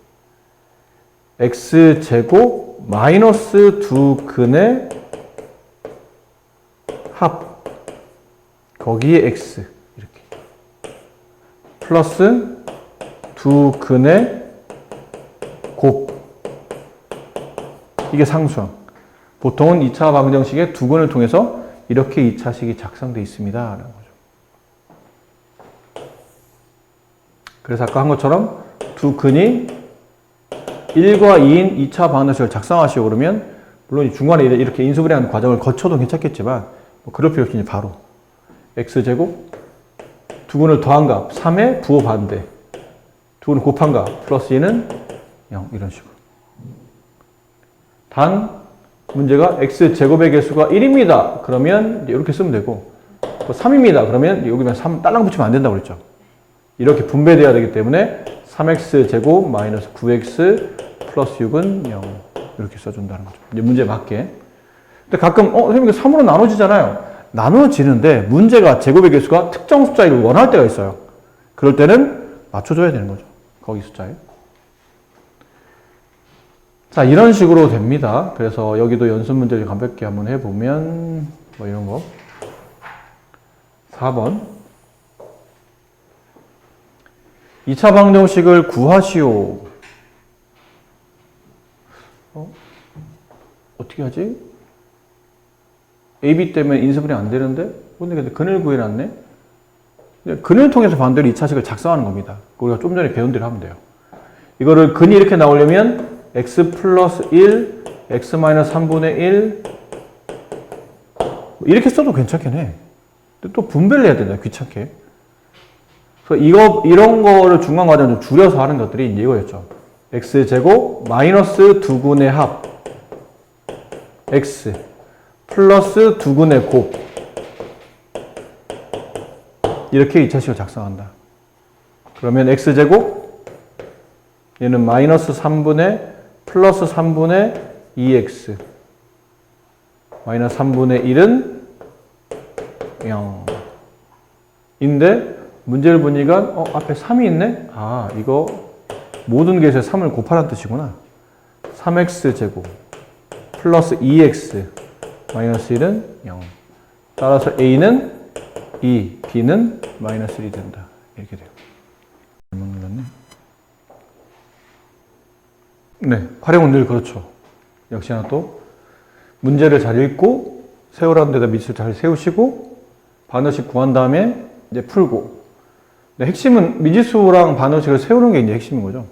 x제곱 마이너스 2근의 합 거기에 x 이렇게 플러스 2근의 곱 이게 상수항. 보통은 2차 방정식의 두 근을 통해서 이렇게 2차식이 작성되어 있습니다. 라는 거죠. 그래서 아까 한 것처럼 두 근이 1과 2인 2차 방정식을 작성하시고 그러면 물론 중간에 이렇게 인수분해하는 과정을 거쳐도 괜찮겠지만 뭐 그럴 필요 없이 바로 x제곱 두 근을 더한 값 3의 부호 반대 두 근을 곱한 값 플러스 2는 0 이런 식으로. 단 문제가 x제곱의 개수가 1입니다. 그러면 이렇게 쓰면 되고 또 3입니다. 그러면 여기만 3 딸랑 붙이면 안 된다고 그랬죠. 이렇게 분배돼야 되기 때문에 3x제곱 마이너스 9x 플러스 6은 0 이렇게 써준다는 거죠. 이제 문제에 맞게. 근데 가끔 선생님 3으로 나눠지잖아요. 나눠지는데 문제가 제곱의 개수가 특정 숫자를 원할 때가 있어요. 그럴 때는 맞춰줘야 되는 거죠. 거기 숫자에. 자, 이런 식으로 됩니다. 그래서 여기도 연습 문제를 가볍게 한번 해보면, 뭐 이런 거. 4번. 2차 방정식을 구하시오. 어떻게 하지? AB 때문에 인수분해 안 되는데? 근데 근을 구해놨네? 근을 통해서 반대로 2차식을 작성하는 겁니다. 우리가 좀 전에 배운 대로 하면 돼요. 이거를 근이 이렇게 나오려면 x 플러스 1, x 마이너스 3분의 1 이렇게 써도 괜찮긴 해. 근데 또 분배를 해야 된다. 귀찮게. 그래서 이런 거를 중간 과정을 좀 줄여서 하는 것들이 이제 이거였죠. x제곱 마이너스 2분의 합 x 플러스 2분의 곱 이렇게 2차식을 작성한다. 그러면 x제곱 얘는 마이너스 3분의 플러스 3분의 2x 마이너스 3분의 1은 0 인데 문제를 보니까 앞에 3이 있네? 아 이거 모든 개수에 3을 곱하라는 뜻이구나. 3x제곱 플러스 2x 마이너스 1은 0 따라서 a는 2, b는 마이너스 1이 된다. 이렇게 돼요. 잘못 눌렀네. 네, 활용은 늘 그렇죠. 역시나 또 문제를 잘 읽고 세우라는 데다 밑을 잘 세우시고 반어식 구한 다음에 이제 풀고. 네, 핵심은 미지수랑 반어식을 세우는 게 이제 핵심인 거죠.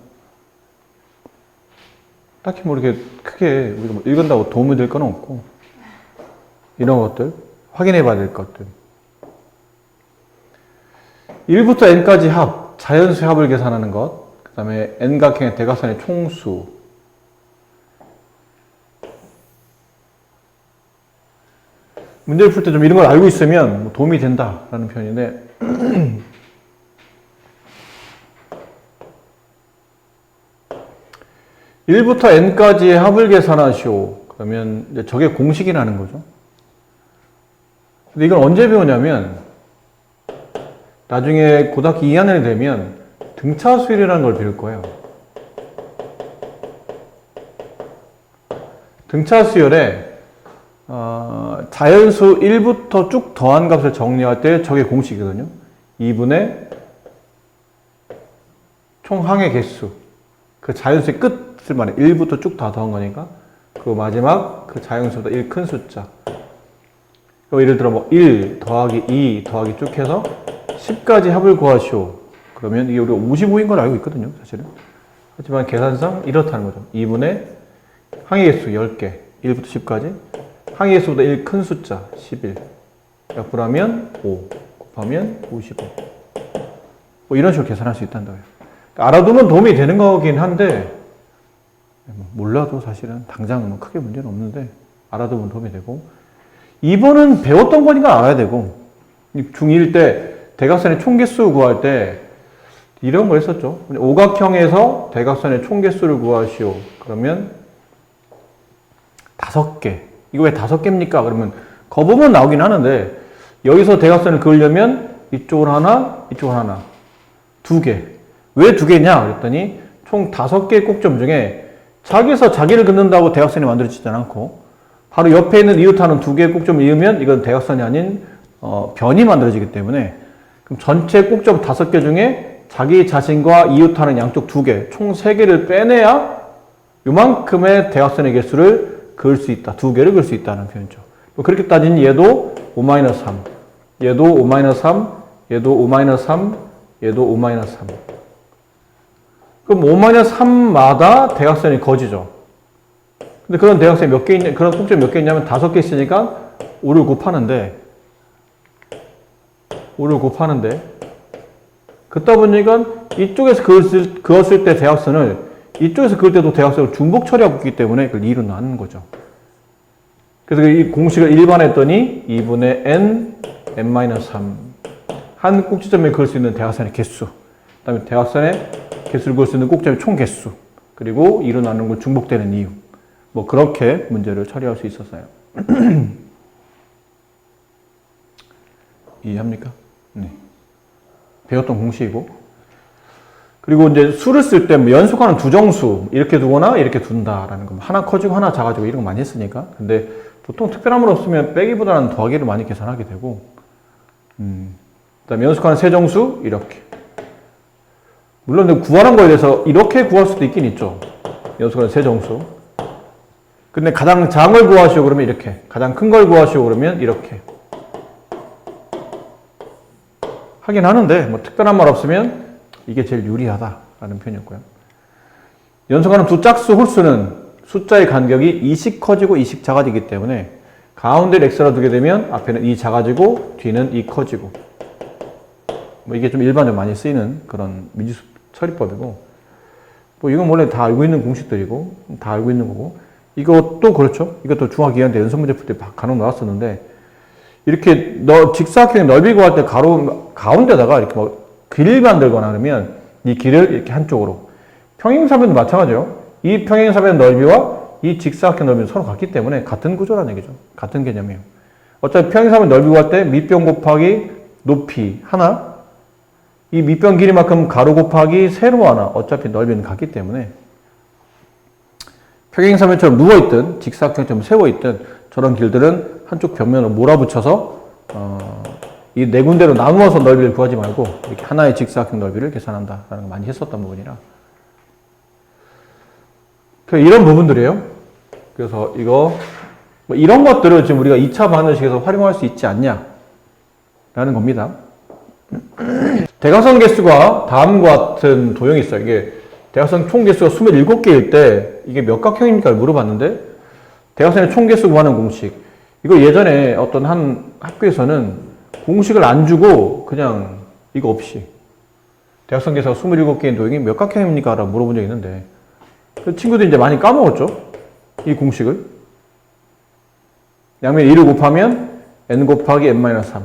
딱히 뭐 이렇게 크게 우리가 뭐 읽은다고 도움이 될 건 없고, 이런 것들, 확인해 봐야 될 것들. 1부터 n까지 합, 자연수의 합을 계산하는 것, 그 다음에 n각형의 대각선의 총수. 문제를 풀 때 좀 이런 걸 알고 있으면 뭐 도움이 된다라는 표현인데, 1부터 n까지의 합을 계산하시오. 그러면 이제 저게 공식이라는 거죠. 근데 이걸 언제 배우냐면, 나중에 고등학교 2학년이 되면 등차수열이라는 걸 배울 거예요. 등차수열에 자연수 1부터 쭉 더한 값을 정리할 때 저게 공식이거든요. 2분의 총 항의 개수. 그 자연수의 끝을 말해. 1부터 쭉 다 더한 거니까. 그 마지막 그 자연수보다 1 큰 숫자. 예를 들어 뭐 1 더하기 2 더하기 쭉 해서 10까지 합을 구하시오. 그러면 이게 우리가 55인 걸 알고 있거든요, 사실은. 하지만 계산상 이렇다는 거죠. 2분의 항의 개수 10개. 1부터 10까지. 항의 개수보다 1 큰 숫자 11. 약분하면 5. 곱하면 55. 뭐 이런 식으로 계산할 수 있다는 거예요. 알아두면 도움이 되는 거긴 한데, 몰라도 사실은 당장 뭐 크게 문제는 없는데, 알아두면 도움이 되고, 2번은 배웠던 거니까 알아야 되고, 중2일 때 대각선의 총개수 구할 때 이런 거 했었죠. 오각형에서 대각선의 총개수를 구하시오. 그러면 5개. 이거 왜 5개입니까? 그러면 거보면 나오긴 하는데, 여기서 대각선을 그으려면 이쪽으로 하나, 이쪽으로 하나. 2개. 왜 2개냐? 그랬더니 총 5개의 꼭점 중에 자기에서 자기를 긋는다고 대각선이 만들어지지 않고, 바로 옆에 있는 이웃하는 2개의 꼭점을 이으면 이건 대각선이 아닌 변이 만들어지기 때문에, 그럼 전체 꼭점 5개 중에 자기 자신과 이웃하는 양쪽 2개, 총 3개를 빼내야 요만큼의 대각선의 개수를 그을 수 있다. 2개를 그을 수 있다는 표현이죠. 그렇게 따지니 얘도 5-3, 얘도 5-3, 얘도 5-3, 얘도 5-3. 그럼 5-3마다 대각선이 거지죠. 근데 그런 대각선이 몇 개 있냐, 그런 꼭점이 몇 개 있냐면 5개 있으니까 5를 곱하는데, 그러다 보니까 이쪽에서 그었을 때 대각선을, 이쪽에서 그을 때도 대각선을 중복 처리하고 있기 때문에 그걸 2로 나누는 거죠. 그래서 이 공식을 일반했더니 2분의 n-3. 한 꼭지점에 그을 수 있는 대각선의 개수. 그 다음에 대각선의 개수를 그을 수 있는 꼭점의 총 개수. 그리고 2로 나누는 걸 중복되는 이유. 뭐 그렇게 문제를 처리할 수 있었어요. 이해합니까? 네. 배웠던 공식이고. 그리고 이제 수를 쓸 때 뭐 연속하는 두 정수 이렇게 두거나 이렇게 둔다라는 거. 하나 커지고 하나 작아지고 이런 거 많이 했으니까. 근데 보통 특별한 건 없으면 빼기보다는 더하기를 많이 계산하게 되고. 그다음에 연속하는 세 정수 이렇게. 물론 구하는 거에 대해서 이렇게 구할 수도 있긴 있죠. 연속하는 세 정수. 근데 가장 작은 걸 구하시오 그러면 이렇게. 가장 큰 걸 구하시오 그러면 이렇게. 하긴 하는데 뭐 특별한 말 없으면 이게 제일 유리하다라는 표현이었고요. 연속하는 두 짝수 홀수는 숫자의 간격이 2씩 커지고 2씩 작아지기 때문에 가운데를 x라 두게 되면 앞에는 2 작아지고 뒤는 2 커지고, 뭐 이게 좀 일반적으로 많이 쓰이는 그런 미지수 처리법이고, 뭐 이건 원래 다 알고 있는 공식들이고 다 알고 있는 거고, 이것도 그렇죠. 이것도 중학교 2학년 때 연속 문제 풀 때 간혹 나왔었는데, 이렇게 직사각형의 넓이 구할 때 가운데다가 이렇게 뭐 길을 만들거나 그러면 이 길을 이렇게 한쪽으로, 평행사변도 마찬가지예요. 이 평행사변 넓이와 이 직사각형 넓이는 서로 같기 때문에 같은 구조라는 얘기죠. 같은 개념이에요. 어차피 평행사변 넓이 구할 때 밑변 곱하기 높이 하나, 이 밑변 길이만큼 가로 곱하기 세로 하나, 어차피 넓이는 같기 때문에 평행사변처럼 누워있든 직사각형처럼 세워있든 저런 길들은 한쪽 벽면으로 몰아붙여서 이 네 군데로 나누어서 넓이를 구하지 말고 이렇게 하나의 직사각형 넓이를 계산한다라는 거 많이 했었던 부분이라, 이런 부분들이에요. 그래서 이거 뭐 이런 것들을 지금 우리가 2차 반응식에서 활용할 수 있지 않냐라는 겁니다. 대각선 개수가 다음과 같은 도형이 있어요. 이게 대각선 총 개수가 27개일 때 이게 몇 각형입니까? 물어봤는데 대각선의 총 개수 구하는 공식. 이거 예전에 어떤 한 학교에서는 공식을 안 주고 그냥 이거 없이 대각선 개수가 27개인 도형이 몇 각형입니까? 라고 물어본 적이 있는데 그 친구들이 이제 많이 까먹었죠. 이 공식을. 양면 2를 곱하면 n 곱하기 n-3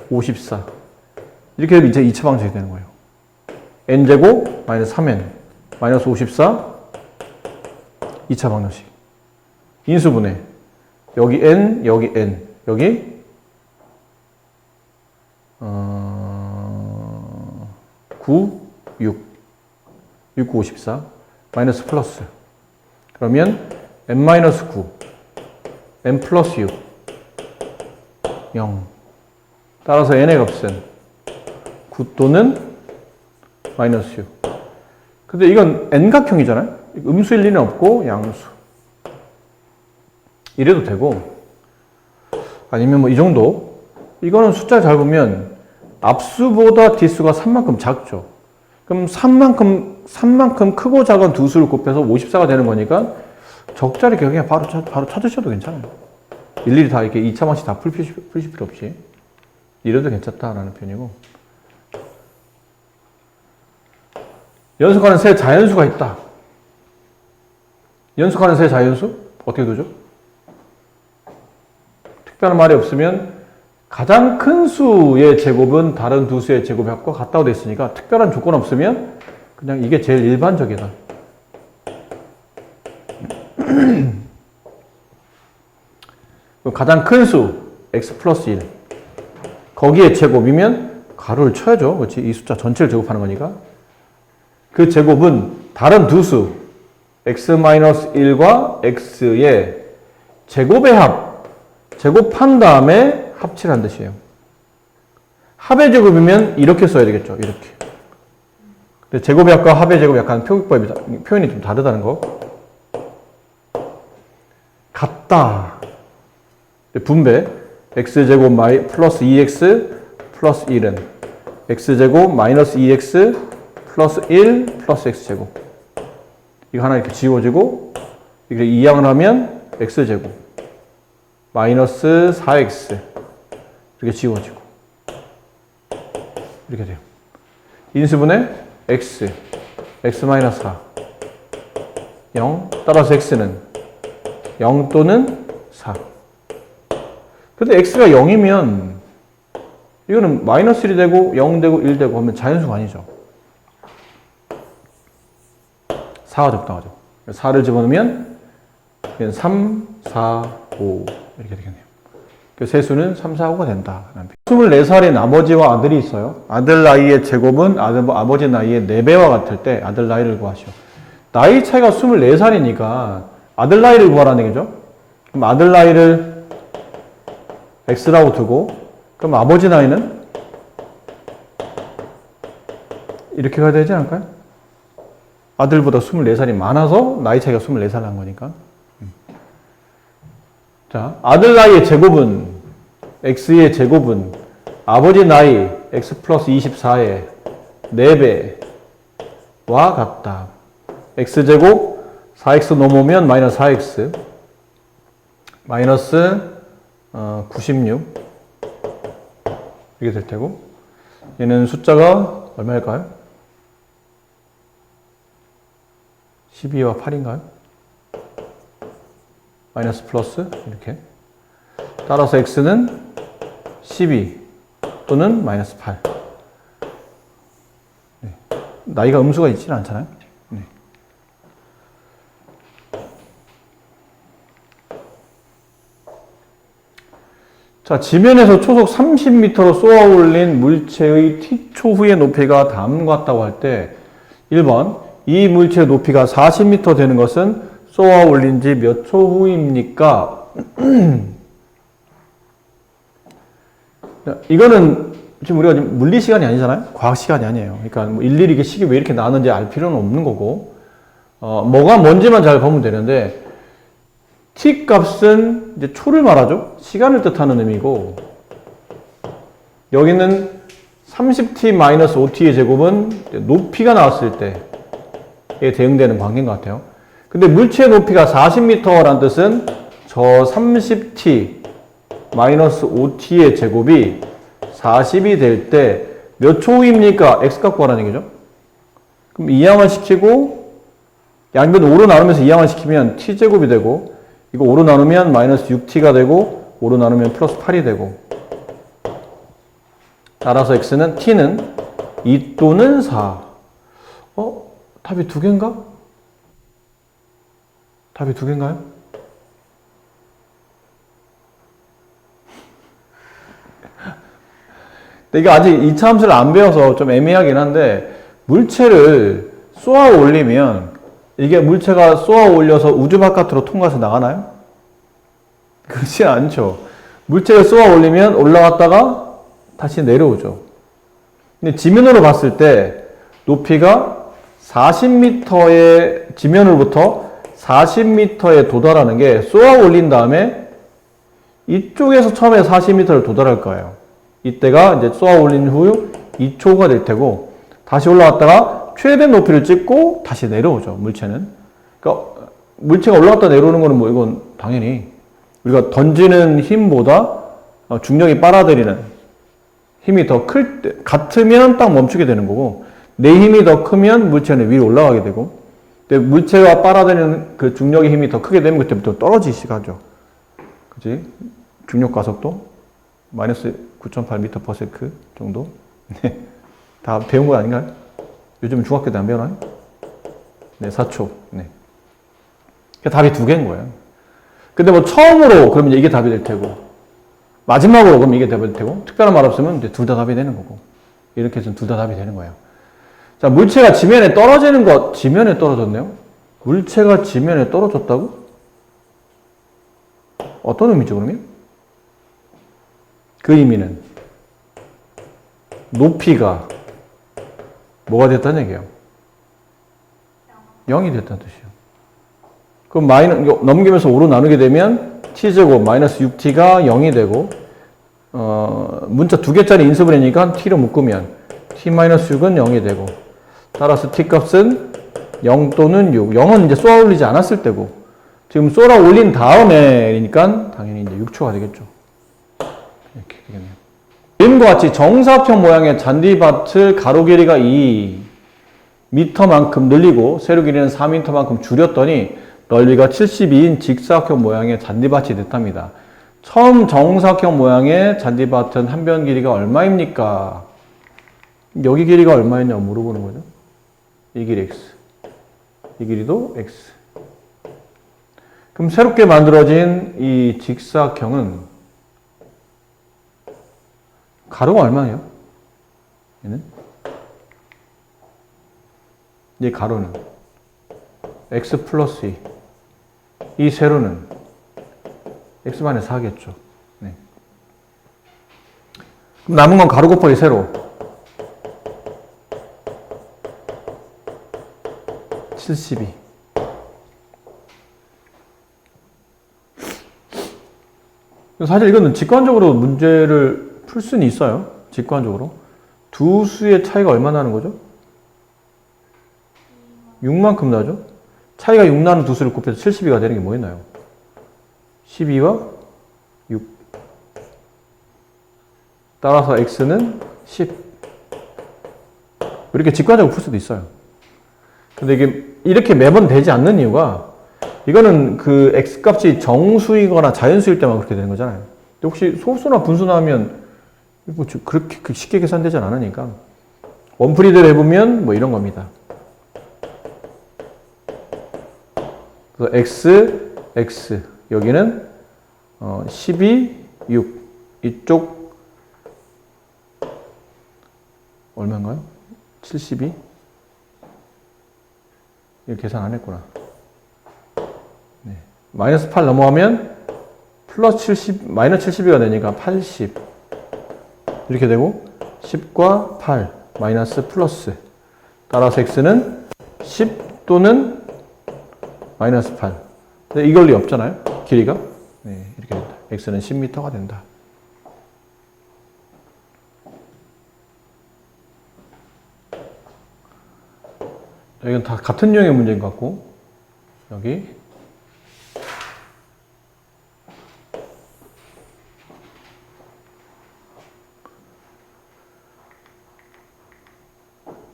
54 이렇게 되면 이제 2차 방정식이 되는 거예요. n제곱 마이너스 3n 마이너스 54 2차 방정식. 인수분해. 여기 n, 여기 n, 여기 9, 6 6, 9, 54 마이너스 플러스. 그러면 n-9 n 플러스 6 0 따라서 n의 값은 9 또는 마이너스 6. 근데 이건 n각형이잖아요. 음수일 리는 없고 양수. 이래도 되고 아니면 뭐 이 정도. 이거는 숫자 잘 보면 앞수보다 뒷수가 3만큼 작죠. 그럼 3만큼 크고 작은 두 수를 곱해서 54가 되는 거니까 적자리 그냥 바로 찾으셔도 괜찮아요. 일일이 다 이렇게 2차 방식 다 풀실 필요 없이. 이래도 괜찮다라는 표현이고. 연속하는 세 자연수가 있다. 연속하는 세 자연수? 어떻게 되죠? 특별한 말이 없으면 가장 큰 수의 제곱은 다른 두 수의 제곱과 같다고 되어 있으니까 특별한 조건 없으면 그냥 이게 제일 일반적이다. 가장 큰 수 x 플러스 1 거기에 제곱이면 가로를 쳐야죠. 그렇지? 이 숫자 전체를 제곱하는 거니까. 그 제곱은 다른 두 수 x-1과 x의 제곱의 합, 제곱한 다음에 합치라는 뜻이에요. 합의 제곱이면 이렇게 써야 되겠죠. 이렇게. 근데 제곱의 합과 합의 제곱이 약간 표현이 좀 다르다는 거. 같다. 분배. x제곱 플러스 2x 플러스 1은 x제곱 마이너스 2x 플러스 1 플러스 x제곱. 이거 하나 이렇게 지워지고 이렇게 이항을 하면 x제곱 마이너스 4x 이렇게 지워지고 이렇게 돼요. 인수분해 x 마이너스 4 0 따라서 x는 0 또는 4. 근데 x가 0이면 이거는 마이너스 1이 되고 0 되고 1 되고 하면 자연수가 아니죠. 4가 적당하죠. 4를 집어넣으면 3, 4, 5 이렇게 되겠네요. 그 세수는 3, 4, 5가 된다. 24살인 아버지와 아들이 있어요. 아들 나이의 제곱은 아버지 나이의 4배와 같을 때 아들 나이를 구하시오. 나이 차이가 24살이니까 아들 나이를 구하라는 얘기죠. 그럼 아들 나이를 x라고 두고 그럼 아버지 나이는 이렇게 가야 되지 않을까요? 아들보다 24살이 많아서 나이 차이가 24살 난 거니까. 자, 아들 나이의 제곱은 x의 제곱은 아버지 나이 x 플러스 24의 4배와 같다. x제곱 4x 넘으면 마이너스 4x 마이너스 96 이렇게 될 테고 얘는 숫자가 얼마일까요? 12와 8인가요? 마이너스 플러스 이렇게 따라서 x는 12 또는 마이너스 8. 네. 나이가 음수가 있지는 않잖아요. 네. 자, 지면에서 초속 30m로 쏘아 올린 물체의 t초후의 높이가 다음과 같다고 할 때 1번 이 물체의 높이가 40m 되는 것은 쏘아 올린 지 몇 초 후입니까? 이거는 지금 우리가 지금 물리 시간이 아니잖아요. 과학 시간이 아니에요. 그러니까 뭐 일일이 이게 식이 왜 이렇게 나는지 알 필요는 없는 거고 뭐가 뭔지만 잘 보면 되는데 t 값은 이제 초를 말하죠. 시간을 뜻하는 의미고 여기는 30t-5t의 제곱은 높이가 나왔을 때 대응되는 관계인 것 같아요. 근데 물체의 높이가 40m라는 뜻은 저 30t 마이너스 5t의 제곱이 40이 될 때 몇 초입니까? x값 구하라는 얘기죠. 그럼 이항을 시키고 양변 5로 나누면서 이항을 시키면 t제곱이 되고 이거 5로 나누면 마이너스 6t가 되고 5로 나누면 플러스 8이 되고 따라서 x는 t는 2 또는 4. 답이 두 개인가? 답이 두 개인가요? 이게 아직 2차 함수를 안 배워서 좀 애매하긴 한데 물체를 쏘아 올리면 이게 물체가 쏘아 올려서 우주 바깥으로 통과해서 나가나요? 그렇지 않죠. 물체를 쏘아 올리면 올라갔다가 다시 내려오죠. 근데 지면으로 봤을 때 높이가 40m의 지면으로부터 40m에 도달하는 게 쏘아 올린 다음에 이쪽에서 처음에 40m를 도달할 거예요. 이때가 이제 쏘아 올린 후 2초가 될 테고 다시 올라갔다가 최대 높이를 찍고 다시 내려오죠. 물체는. 그러니까 물체가 올라갔다 내려오는 거는 뭐 이건 당연히 우리가 던지는 힘보다 중력이 빨아들이는 힘이 더 클 때 같으면 딱 멈추게 되는 거고 내 힘이 더 크면 물체는 위로 올라가게 되고 근데 물체가 빨아들이는 그 중력의 힘이 더 크게 되면 그때부터 떨어지기 시작하죠. 그치? 중력 가속도 마이너스 9.8m/s 정도? 네. 다 배운 거 아닌가요? 요즘 중학교 때 안 배우나요? 네, 4초. 네. 답이 두 개인 거예요. 근데 뭐 처음으로 그러면 이게 답이 될 테고, 마지막으로 그럼 이게 답이 될 테고, 특별한 말 없으면 이제 둘 다 답이 되는 거고, 이렇게 해서 둘 다 답이 되는 거예요. 자, 물체가 지면에 떨어지는 것, 지면에 떨어졌네요? 물체가 지면에 떨어졌다고? 어떤 의미죠, 그러면? 그 의미는 높이가 뭐가 됐다는 얘기예요? 0이 됐다는 뜻이에요. 그럼 넘기면서 5로 나누게 되면 t제곱 마이너스 6t가 0이 되고 문자 두 개짜리 인수분 해니까 t로 묶으면 t-6은 0이 되고 따라서 t값은 0 또는 6. 0은 이제 쏘아 올리지 않았을 때고 지금 쏘아 올린 다음에니까 당연히 이제 6초가 되겠죠. 이렇게 되겠네요. 그림과 같이 정사각형 모양의 잔디밭을 가로 길이가 2m만큼 늘리고 세로 길이는 4m만큼 줄였더니 넓이가 72인 직사각형 모양의 잔디밭이 됐답니다. 처음 정사각형 모양의 잔디밭은 한 변 길이가 얼마입니까? 여기 길이가 얼마였냐고 물어보는 거죠. 이 길이 x, 이 길이도 x. 그럼 새롭게 만들어진 이 직사각형은 가로가 얼마예요? 얘는? 이 가로는 x 플러스 2. 이 세로는 x반의 4겠죠. 네. 그럼 남은 건 가로 곱하기 세로. 72. 사실 이거는 직관적으로 문제를 풀 수는 있어요. 직관적으로. 두 수의 차이가 얼마나 나는 거죠? 6만큼 나죠? 차이가 6 나는 두 수를 곱해서 72가 되는 게 뭐였나요? 12와 6. 따라서 x는 10. 이렇게 직관적으로 풀 수도 있어요. 근데 이게 이렇게 매번 되지 않는 이유가 이거는 그 x값이 정수이거나 자연수일 때만 그렇게 되는 거잖아요. 근데 혹시 소수나 분수나 하면 뭐 그렇게 쉽게 계산되지 않으니까 원프리드를 해보면 뭐 이런 겁니다. 그래서 x 여기는 12, 6 이쪽 얼마인가요? 72? 이거 계산 안 했구나. 네. 마이너스 8 넘어가면 플러스 70, 마이너스 72가 되니까 80 이렇게 되고 10과 8 마이너스 플러스 따라서 x는 10 또는 마이너스 8. 근데 이걸 리 없잖아요. 길이가. 네, 이렇게 된다. x는 10m가 된다. 이건 다 같은 유형의 문제인 것 같고, 여기.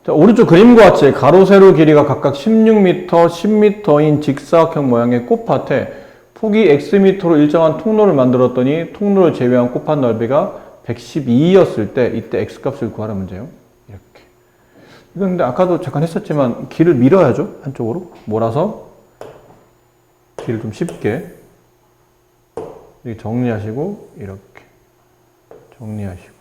자, 오른쪽 그림과 같이 가로, 세로 길이가 각각 16m, 10m인 직사각형 모양의 꽃밭에 폭이 Xm로 일정한 통로를 만들었더니 통로를 제외한 꽃밭 넓이가 112였을 때 이때 X값을 구하라 문제예요. 이렇게. 이건 근데 아까도 잠깐 했었지만 길을 밀어야죠. 한쪽으로. 몰아서 길을 좀 쉽게 이렇게 정리하시고 이렇게 정리하시고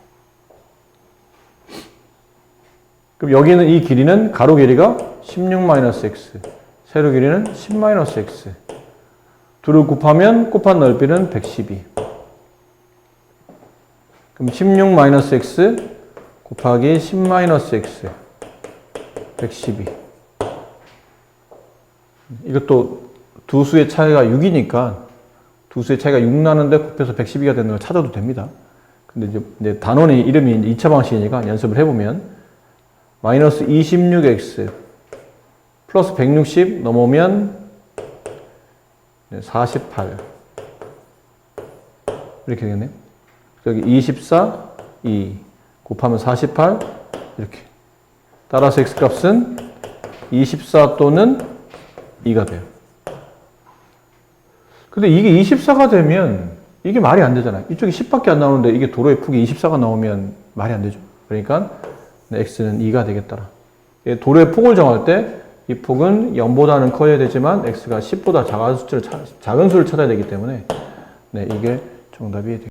그럼 여기는 이 길이는 가로 길이가 16-x, 세로 길이는 10-x. 둘을 곱하면 꽃밭 넓이는 112. 그럼 16-x 곱하기 10-x 112. 이것도 두 수의 차이가 6이니까 두 수의 차이가 6 나는데 곱해서 112가 되는 걸 찾아도 됩니다. 근데 이제 단원의 이름이 2차 방식이니까 연습을 해보면 마이너스 26x 플러스 160 넘으면 48 이렇게 되겠네요. 여기 24, 2 곱하면 48 이렇게. 따라서 x값은 24 또는 2가 돼요. 근데 이게 24가 되면 이게 말이 안 되잖아요. 이쪽이 10밖에 안 나오는데 이게 도로의 폭이 24가 나오면 말이 안 되죠. 그러니까 x는 2가 되겠더라. 도로의 폭을 정할 때 이 폭은 0보다는 커야 되지만 x가 10보다 작은 수를 찾아야 되기 때문에 이게 정답이 되겠습니다.